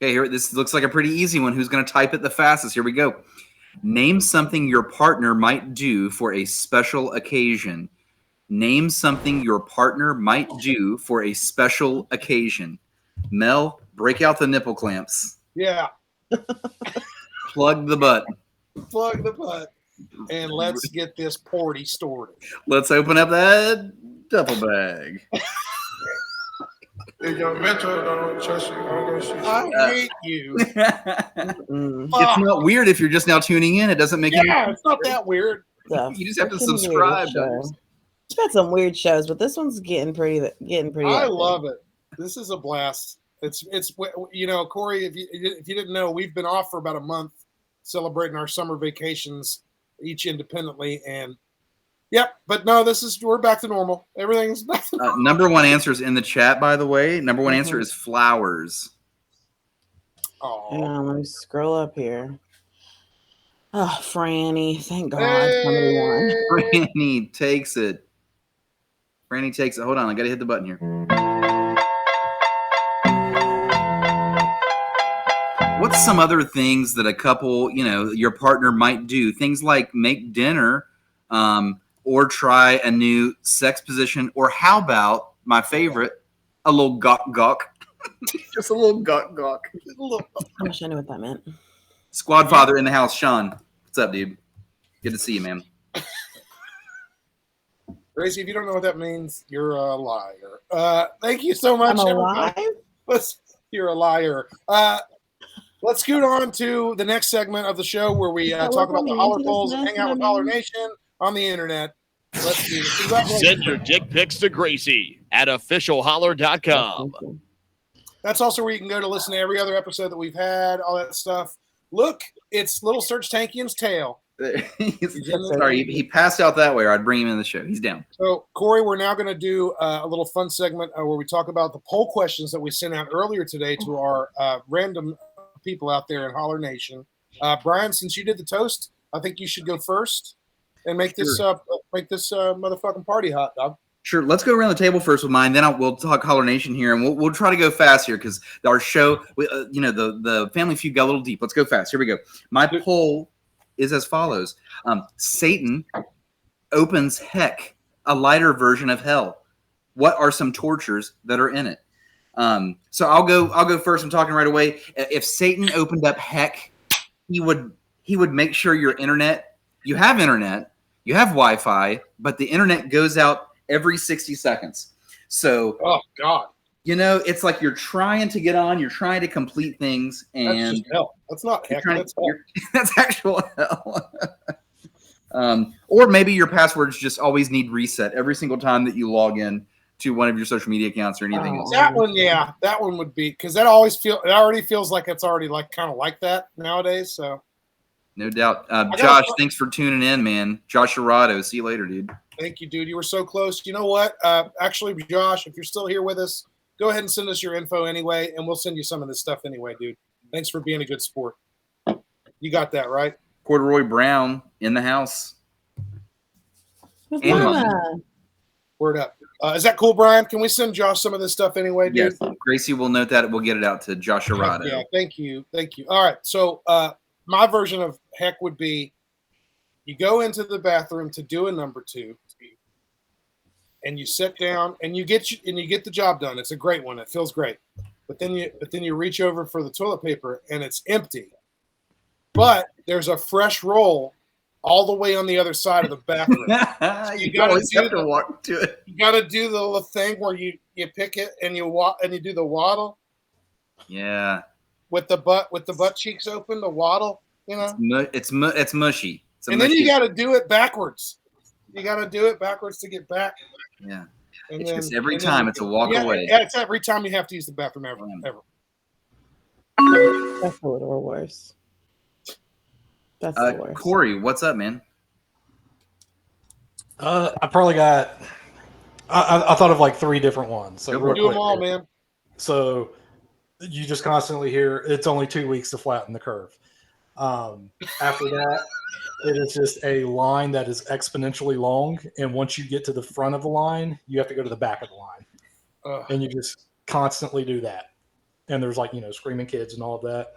S2: Okay, here, this looks like a pretty easy one. Who's going to type it the fastest? Here we go. Name something your partner might do for a special occasion. Name something your partner might do for a special occasion. Mel, break out the nipple clamps.
S5: Yeah.
S2: Plug the butt.
S5: Plug the butt. And let's get this party started.
S2: Let's open up that duffel bag.
S5: I hate you.
S2: It's not weird if you're just now tuning in. It doesn't make
S5: it's not that weird.
S2: You just have to subscribe.
S6: It's got some weird shows, but this one's getting pretty.
S5: I love it. This is a blast. It's Corey. If you didn't know, we've been off for about a month, celebrating our summer vacations, each independently, and. Yep, but no, we're back to normal. Everything's back to normal.
S2: Number 1 answer is in the chat, by the way. Number 1 answer is flowers.
S6: Oh, let me scroll up here. Oh, Franny, thank God somebody won.
S2: Franny takes it. Hold on, I gotta hit the button here. What's some other things that a couple, your partner might do? Things like make dinner, or try a new sex position, or how about my favorite, a little gawk. Just a little gawk.
S6: I wish I knew what that meant.
S2: Squad father in the house, Sean. What's up, dude? Good to see you, man.
S5: Gracie, if you don't know what that means, you're a liar. Thank you so much,
S6: I'm
S5: everybody. You're a liar. Let's scoot on to the next segment of the show where we talk about the Holler polls and hang out with Holler Nation on the internet. Let's do this.
S1: Send your dick pics to Gracie at officialholler.com.
S5: That's also where you can go to listen to every other episode that we've had, all that stuff. Look, it's Little Search Tankian's tail.
S2: Sorry, he passed out that way, or I'd bring him in the show. He's down.
S5: So, Corey, we're now going to do a little fun segment where we talk about the poll questions that we sent out earlier today to our random people out there in Holler Nation. Brian, since you did the toast, I think you should go first and make this motherfucking party hot, dog.
S2: Sure. Let's go around the table first with mine. Then we'll talk Holler Nation here, and we'll try to go fast here because our show, the Family Feud got a little deep. Let's go fast. Here we go. My poll is as follows: Satan opens heck, a lighter version of hell. What are some tortures that are in it? So I'll go first. I'm talking right away. If Satan opened up heck, he would make sure your internet. You have internet. You have Wi-Fi, but the internet goes out every 60 seconds. So,
S5: oh God,
S2: it's like you're trying to get on, you're trying to complete things, and
S5: that's just hell. That's not heck. That's hell.
S2: That's actual hell. Or maybe your passwords just always need reset every single time that you log in to one of your social media accounts or anything else.
S5: That one would be, because it already feels like it's already like kind of like that nowadays. So
S2: no doubt. Josh, thanks for tuning in, man. Josh Arado, see you later, dude.
S5: Thank you, dude. You were so close. You know what? Actually, Josh, if you're still here with us, go ahead and send us your info anyway, and we'll send you some of this stuff anyway, dude. Thanks for being a good sport. You got that, right?
S2: Corduroy Brown in the house.
S5: Word up. Is that cool, Brian? Can we send Josh some of this stuff anyway, dude?
S2: Yes. Gracie will note that. We'll get it out to Josh Arado.
S5: Yeah, thank you. All right. So my version of heck would be you go into the bathroom to do a number 2, and you sit down and you get the job done. It's a great one. It feels great. But then you reach over for the toilet paper and it's empty. But there's a fresh roll all the way on the other side of the bathroom. So you got to
S2: walk to it.
S5: You got to do the little thing where you pick it and you do the waddle.
S2: Yeah.
S5: With the butt cheeks open, the waddle.
S2: It's mushy.
S5: And then you got to do it backwards. You got to do it backwards to get back.
S2: Yeah. It's just every time it's a walk away.
S5: Yeah, it's every time you have to use the bathroom ever.
S6: That's a little worse. That's the worst.
S2: Corey, what's up, man?
S7: I probably got. I thought of like 3 different ones. So
S5: do them all, man.
S7: So you just constantly hear it's only 2 weeks to flatten the curve. After that, it is just a line that is exponentially long, and once you get to the front of the line, you have to go to the back of the line, and you just constantly do that. And there's like screaming kids and all of that.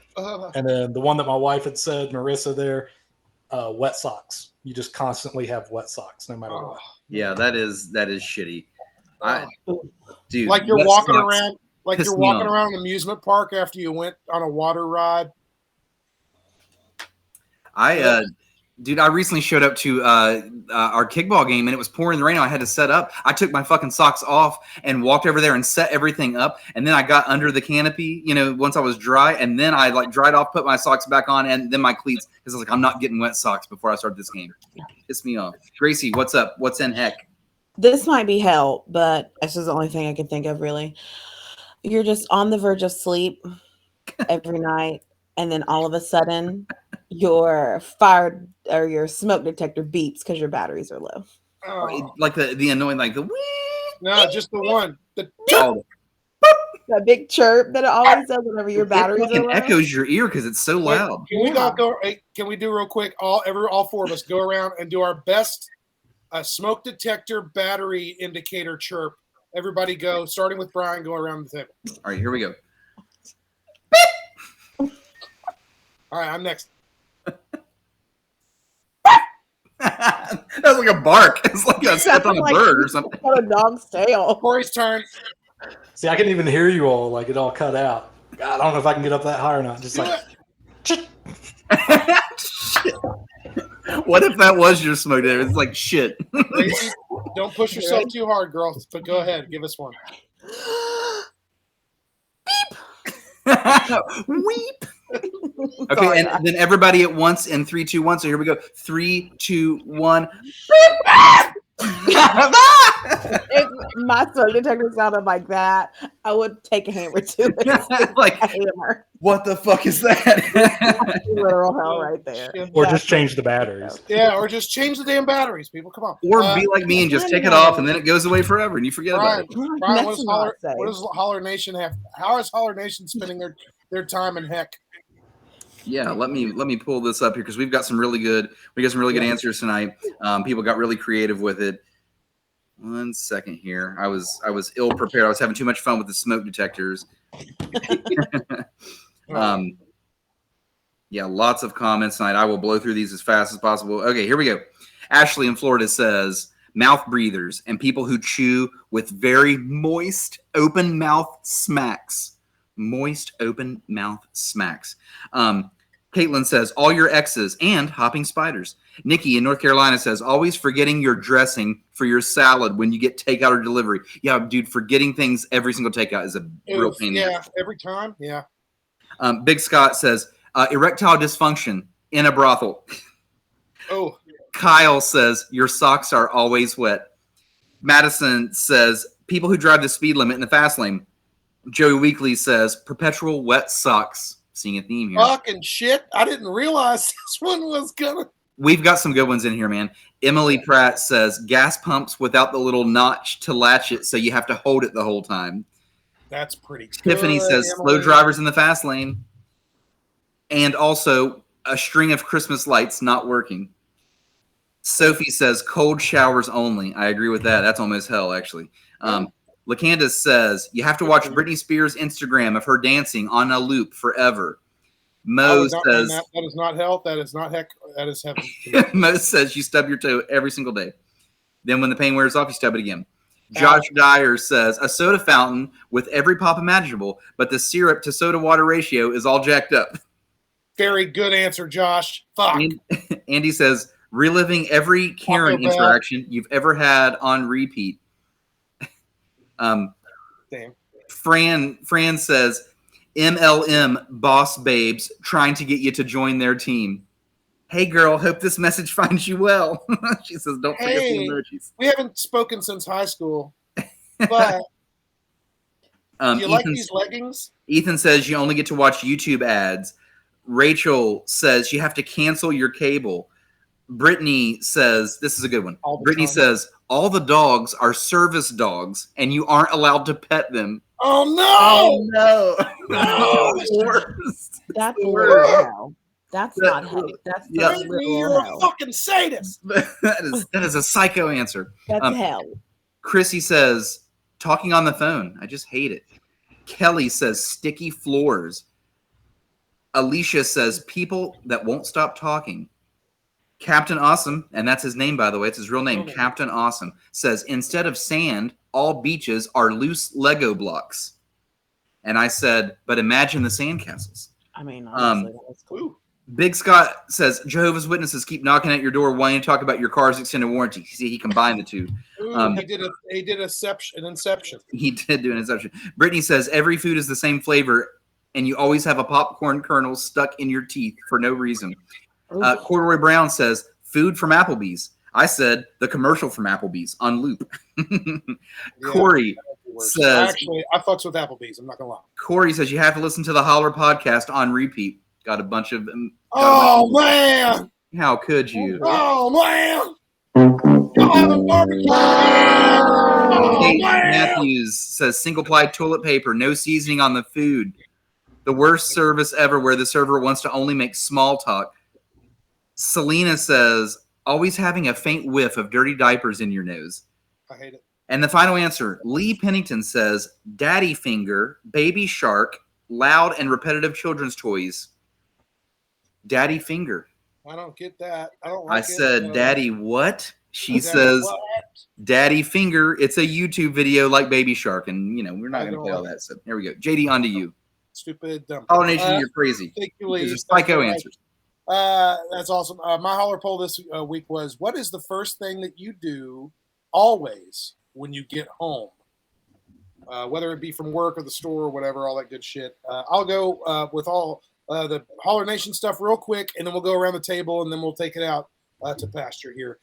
S7: And then the one that my wife had said, Marissa, there, wet socks. You just constantly have wet socks no matter what.
S2: Yeah, that is shitty. Dude,
S5: like you're walking around, an amusement park after you went on a water ride.
S2: Dude, I recently showed up to our kickball game, and it was pouring the rain. I had to set up. I took my fucking socks off and walked over there and set everything up. And then I got under the canopy, once I was dry. And then I dried off, put my socks back on, and then my cleats. Because I was like, I'm not getting wet socks before I start this game. Pissed me off. Gracie, what's up? What's in heck?
S6: This might be hell, but this is the only thing I can think of, really. You're just on the verge of sleep every night, and then all of a sudden your fire or your smoke detector beeps because your batteries are low.
S2: Like the annoying, like the
S5: no, just the one.
S6: That big chirp that it always does whenever your batteries are low.
S2: It echoes your ear because it's so loud.
S5: Can we do real quick? All 4 of us go around and do our best smoke detector battery indicator chirp. Everybody go, starting with Brian, go around the table.
S2: All right, here we go.
S5: All right, I'm next.
S2: That's like a bark. It's like a step on a bird or something.
S6: On a dog's tail.
S5: Corey's turn.
S7: See, I couldn't even hear you all. Like, it all cut out. God, I don't know if I can get up that high or not. Just like...
S2: Shit. What if that was your smoke detector? It's like shit.
S5: Don't push yourself too hard, girl. But go ahead. Give us one.
S6: Beep.
S2: Weep. Okay, and then everybody at once in 3, 2, 1. So here we go. 3, 2, 1.
S6: If my smoke detector sounded like that, I would take a hammer to it.
S2: Like, what the fuck is that?
S6: Literal hell right there.
S7: Or just change the batteries.
S5: Yeah, or just change the damn batteries, people. Come on.
S2: Or be like me and just take it off, and then it goes away forever, and you forget about it.
S5: Brian, what does Holler Nation have? How is Holler Nation spending their time in heck?
S2: Yeah, let me pull this up here because we got some really good answers tonight. People got really creative with it. 1 second here. I was ill prepared. I was having too much fun with the smoke detectors. Yeah, lots of comments tonight. I will blow through these as fast as possible. Okay, here we go. Ashley in Florida says mouth breathers and people who chew with very moist open mouth smacks. Moist open mouth smacks. Caitlin says, all your exes and hopping spiders. Nikki in North Carolina says, always forgetting your dressing for your salad when you get takeout or delivery. Yeah, dude, forgetting things every single takeout is a real pain.
S5: Yeah, every time. Yeah.
S2: Big Scott says, erectile dysfunction in a brothel.
S5: Oh.
S2: Kyle says, your socks are always wet. Madison says, people who drive the speed limit in the fast lane. Joey Weekly says, perpetual wet socks. Seeing a theme here.
S5: Fucking shit. I didn't realize this one was gonna.
S2: We've got some good ones in here, man. Emily Pratt says, gas pumps without the little notch to latch it, so you have to hold it the whole time.
S5: That's pretty good.
S2: Tiffany says, slow drivers in the fast lane. And also, a string of Christmas lights not working. Sophie says, cold showers only. I agree with that. That's almost hell, actually. LaCandace says, you have to watch Britney Spears' Instagram of her dancing on a loop forever. Mo says,
S5: that is not hell. That is not heck. That is heaven.
S2: Mo says, you stub your toe every single day. Then when the pain wears off, you stub it again. Josh Dyer says, a soda fountain with every pop imaginable, but the syrup to soda water ratio is all jacked up.
S5: Very good answer, Josh. Fuck.
S2: Andy says, reliving every Karen interaction you've ever had on repeat.
S5: Damn.
S2: Fran says, MLM boss babes trying to get you to join their team. Hey girl, hope this message finds you well. She says, don't forget the emojis.
S5: We haven't spoken since high school, but do you like these leggings?
S2: Ethan says you only get to watch YouTube ads. Rachel says you have to cancel your cable. Brittany says, this is a good one. Brittany says, all the dogs are service dogs, and you aren't allowed to pet them.
S5: Oh, no!
S2: Oh, no.
S6: That's literal hell. That's not hell. That's
S5: you're a fucking sadist.
S2: that is a psycho answer.
S6: That's hell.
S2: Chrissy says, talking on the phone. I just hate it. Kelly says, sticky floors. Alicia says, people that won't stop talking. Captain Awesome, and that's his name, by the way. It's his real name. Captain Awesome says, instead of sand, all beaches are loose Lego blocks. And I said, but imagine the sandcastles.
S6: I mean, honestly, that was cool.
S2: Big Scott says, Jehovah's Witnesses keep knocking at your door wanting to talk about your car's extended warranty. See, he combined the two.
S5: He did an inception.
S2: He did do an inception. Brittany says, every food is the same flavor, and you always have a popcorn kernel stuck in your teeth for no reason. Corduroy Brown says, food from Applebee's. I said, the commercial from Applebee's on loop. Corey says,
S5: actually, I fucks with Applebee's. I'm not going to lie.
S2: Corey says, you have to listen to the Holler podcast on repeat. Got a bunch of them.
S5: Oh, man.
S2: How could you?
S5: Oh, man. Y'all having barbecue.
S2: Kate Matthews says, single ply toilet paper, no seasoning on the food. The worst service ever where the server wants to only make small talk. Selena says, always having a faint whiff of dirty diapers in your nose.
S5: I hate it.
S2: And the final answer, Lee Pennington says, daddy finger, baby shark, loud and repetitive children's toys. Daddy finger.
S5: I don't get that. I don't like
S2: I said, daddy what? She says,
S5: what?
S2: Daddy finger. It's a YouTube video like baby shark. And, you know, we're not going to play all that. So here we go. JD, on to you.
S5: Stupid, dumb.
S2: Pollination, you're crazy. These are psycho answers.
S5: That's awesome. My Holler poll this week was, what is the first thing that you do always when you get home? Whether it be from work or the store or whatever, all that good shit. I'll go with all the Holler Nation stuff real quick, and then we'll go around the table, and then we'll take it out to pasture here.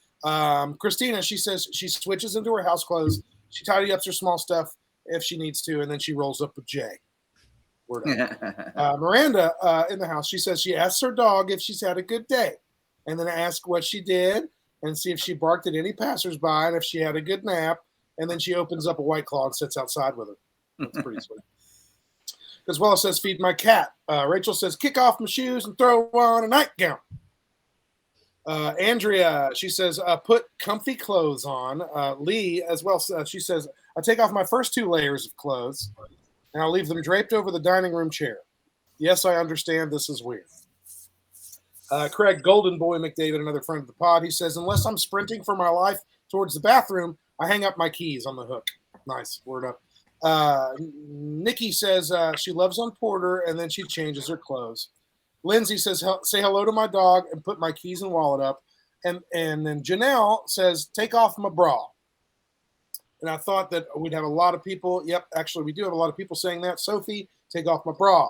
S5: Christina, she says she switches into her house clothes. She tidy up her small stuff if she needs to, and then she rolls up with Jay. Miranda in the house, she says she asks her dog if she's had a good day, and then ask what she did and see if she barked at any passersby and if she had a good nap, and then she opens up a White Claw and sits outside with her. That's pretty sweet. As well as says feed my cat. Rachel says kick off my shoes and throw on a nightgown. Andrea, she says put comfy clothes on. Lee as well, she says I take off my first 2 layers of clothes and I'll leave them draped over the dining room chair. Yes, I understand this is weird. Craig Golden Boy McDavid, another friend of the pod, he says, unless I'm sprinting for my life towards the bathroom, I hang up my keys on the hook. Nice, word up. Nikki says she loves on Porter and then she changes her clothes. Lindsay says, say hello to my dog and put my keys and wallet up. And then Janelle says, take off my bra. And I thought that we'd have a lot of people. Yep, actually, we do have a lot of people saying that. Sophie, take off my bra.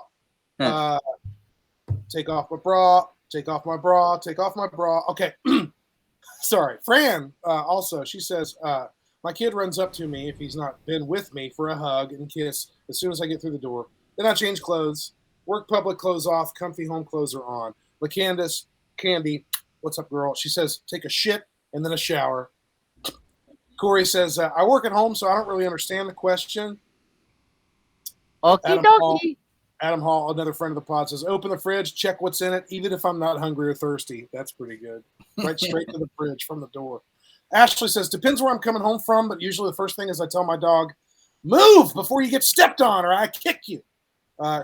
S5: Take off my bra. Take off my bra. Take off my bra. Okay. Sorry. Fran, also, she says, my kid runs up to me if he's not been with me for a hug and kiss as soon as I get through the door. Then I change clothes. Work public clothes off. Comfy home clothes are on. LaCandace, Candy, what's up, girl? She says, take a shit and then a shower. Corey says, I work at home, so I don't really understand the question. Adam Hall, another friend of the pod, says, open the fridge, check what's in it, even if I'm not hungry or thirsty. That's pretty good. Right straight to the fridge from the door. Ashley says, depends where I'm coming home from, but usually the first thing is I tell my dog, move before you get stepped on or I kick you.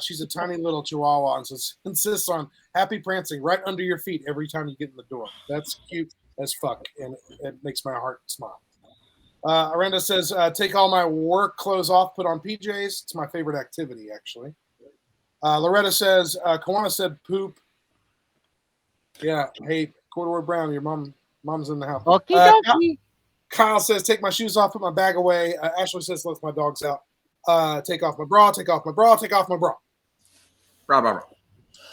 S5: She's a tiny little chihuahua and insists on happy prancing right under your feet every time you get in the door. That's cute as fuck, and it makes my heart smile. Arenda says, take all my work clothes off, put on PJs. It's my favorite activity, actually. Loretta says, Kawana said poop. Yeah, hey, Corduroy Brown, your mom's in the house. Kyle says, take my shoes off, put my bag away. Ashley says, let my dogs out. Take off my bra, take off my bra, take off my bra.
S2: Bra, bra, bra.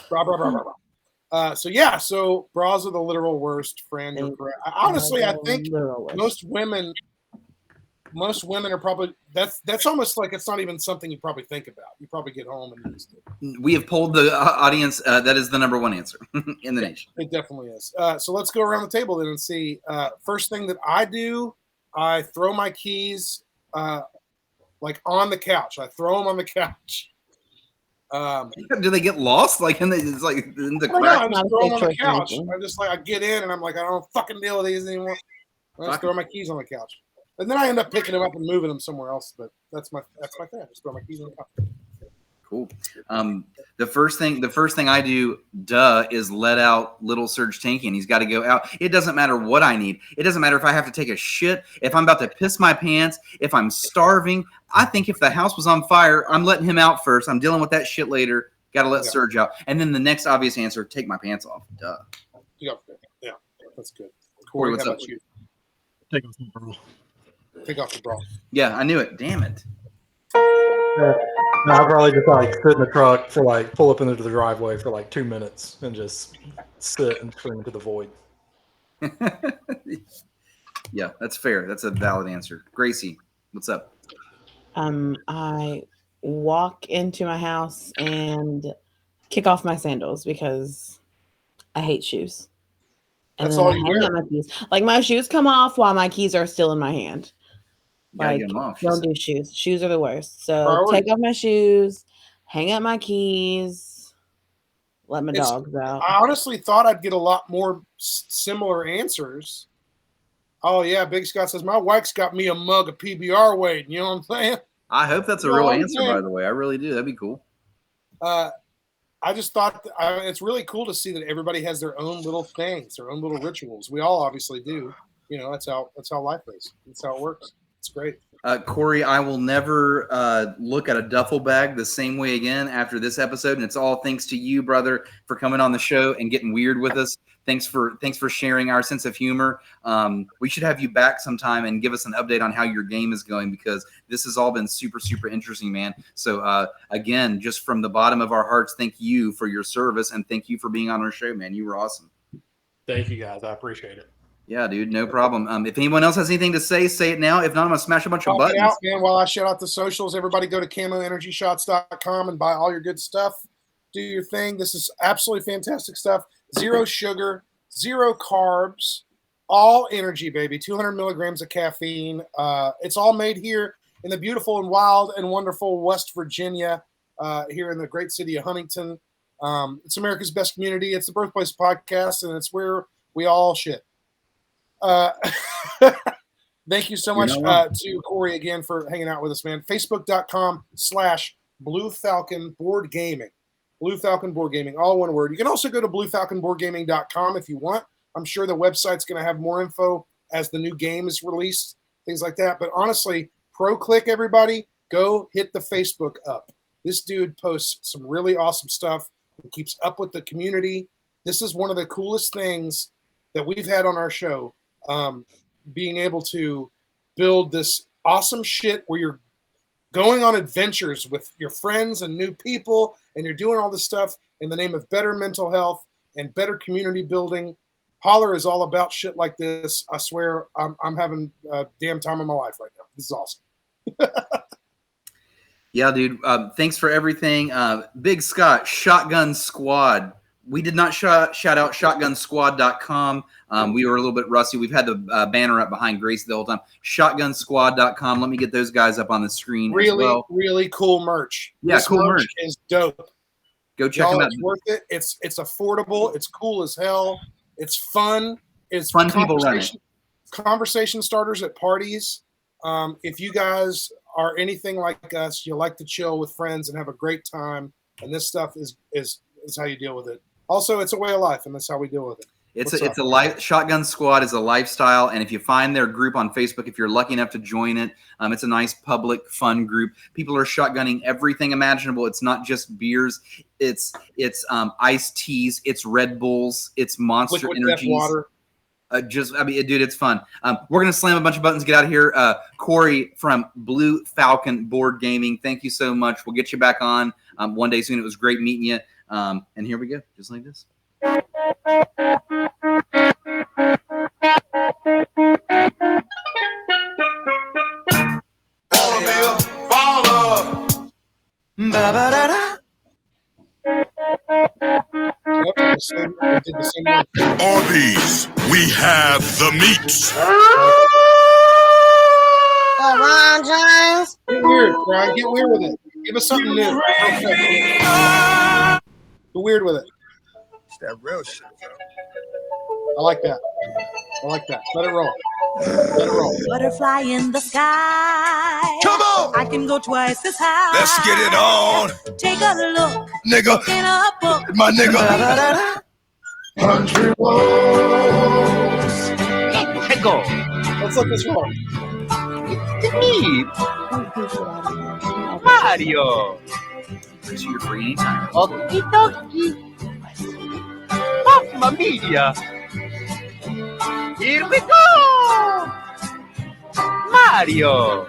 S5: Bra, bra, bra, bra, bra. So bras are the literal worst, Fran. You're correct. Honestly, I think most women are probably that's almost like it's not even something you probably think about. You probably get home and use it.
S2: We have polled the audience. That is the number one answer in the nation.
S5: It definitely is. So let's go around the table then and see. First thing that I do, I throw my keys like on the couch. I throw them on the couch.
S2: Do they get lost? Like in the
S5: No, I just throw them on the couch. I get in and I'm like, I don't fucking deal with these anymore. I just throw my keys on the couch. And then I end up picking them up and moving them somewhere else. But that's my thing. I just throw my keys on the couch.
S2: Cool. The first thing I do, is let out little Serge Tanky, and he's got to go out. It doesn't matter what I need. It doesn't matter if I have to take a shit, if I'm about to piss my pants, if I'm starving. I think if the house was on fire, I'm letting him out first. I'm dealing with that shit later. Got to let Serge out. And then the next obvious answer, take my pants off. Duh.
S5: Yeah, that's good. Corey,
S2: what's
S5: how
S2: up?
S5: about you?
S4: Take off the bra.
S5: Take off the bra.
S2: Yeah, I knew it. Damn it.
S7: I'd probably just sit in the truck for pull up into the driveway for 2 minutes and just sit and scream into the void.
S2: Yeah, that's fair. That's a valid answer. Gracie, what's up?
S6: I walk into my house and kick off my sandals because I hate shoes. And
S5: that's
S6: then
S5: all
S6: I
S5: you
S6: hang
S5: wear.
S6: out my keys. My shoes come off while my keys are still in my hand.
S2: Get them off.
S6: Don't do shoes. Shoes are the worst. So
S5: Priority.
S6: take off my shoes, hang up my keys, let my dogs out.
S5: I honestly thought I'd get a lot more similar answers. Oh, yeah, Big Scott says, my wife's got me a mug of PBR waiting. You know what I'm saying?
S2: I hope that's a real answer, by the way. I really do. That'd be cool.
S5: I just thought it's really cool to see that everybody has their own little things, their own little rituals. We all obviously do. That's how life is. That's how it works. It's great.
S2: Corey, I will never look at a duffel bag the same way again after this episode, and it's all thanks to you, brother, for coming on the show and getting weird with us. Thanks for sharing our sense of humor. We should have you back sometime and give us an update on how your game is going, because this has all been super, super interesting, man. So again, just from the bottom of our hearts, thank you for your service, and thank you for being on our show, man. You were awesome.
S7: Thank you, guys. I appreciate it.
S2: Yeah, dude, no problem. If anyone else has anything to say it now. If not, I'm going to smash a bunch of buttons.
S5: Out, man, while I shout out the socials, everybody go to camoenergyshots.com and buy all your good stuff. Do your thing. This is absolutely fantastic stuff. 0 sugar, 0 carbs, all energy, baby. 200 milligrams of caffeine. It's all made here in the beautiful and wild and wonderful West Virginia, here in the great city of Huntington. It's America's best community. It's the birthplace of podcasts, and it's where we all shit. Thank you so much to Corey again for hanging out with us, man. Facebook.com/Blue Falcon Board Gaming. Blue Falcon Board Gaming, all one word. You can also go to bluefalconboardgaming.com if you want. I'm sure the website's going to have more info as the new game is released, things like that. But honestly, pro-click, everybody, go hit the Facebook up. This dude posts some really awesome stuff. who keeps up with the community. This is one of the coolest things that we've had on our show, being able to build this awesome shit where you're going on adventures with your friends and new people, and you're doing all this stuff in the name of better mental health and better community building. Holler is all about shit like this. I swear I'm having a damn time of my life right now. This is awesome.
S2: Yeah, dude. Thanks for everything. Big Scott, Shotgun Squad. We did not shout out shotgunsquad.com. We were a little bit rusty. We've had the banner up behind Gracie the whole time. Shotgunsquad.com. Let me get those guys up on the screen.
S5: Really,
S2: as well.
S5: really cool merch.
S2: Yeah,
S5: this
S2: cool merch
S5: is dope.
S2: Go check them out.
S5: It's worth it. It's affordable. It's cool as hell. It's fun. It's
S2: fun. People run it.
S5: Conversation starters at parties. If you guys are anything like us, you like to chill with friends and have a great time, and this stuff is how you deal with it. Also, it's a way of life, and that's how we deal with it.
S2: It's a life. Shotgun Squad is a lifestyle, and if you find their group on Facebook, if you're lucky enough to join it, it's a nice public fun group. People are shotgunning everything imaginable. It's not just beers. It's iced teas. It's Red Bulls. It's Monster Energies.
S5: Water.
S2: Dude, it's fun. We're gonna slam a bunch of buttons, get out of here. Corey from Blue Falcon Board Gaming, thank you so much. We'll get you back on one day soon. It was great meeting you. And here we go, just like this.
S8: Arby's, we have the meats.
S6: Ron James.
S5: Get weird, Brian. Get weird with it. Give us something new. Get weird with it.
S8: It's that real shit.
S5: I like that. Let it roll. Let it roll.
S10: Butterfly in the sky.
S8: Come on.
S10: I can go twice as high.
S8: Let's get it on.
S10: Take a look.
S8: Nigga.
S10: In a book.
S8: My nigga.
S4: Country roads.
S5: Let's let this roll.
S11: Mario.
S2: Chris, you're free anytime.
S11: Okie dokie. Mamma mia. Here we go. Mario.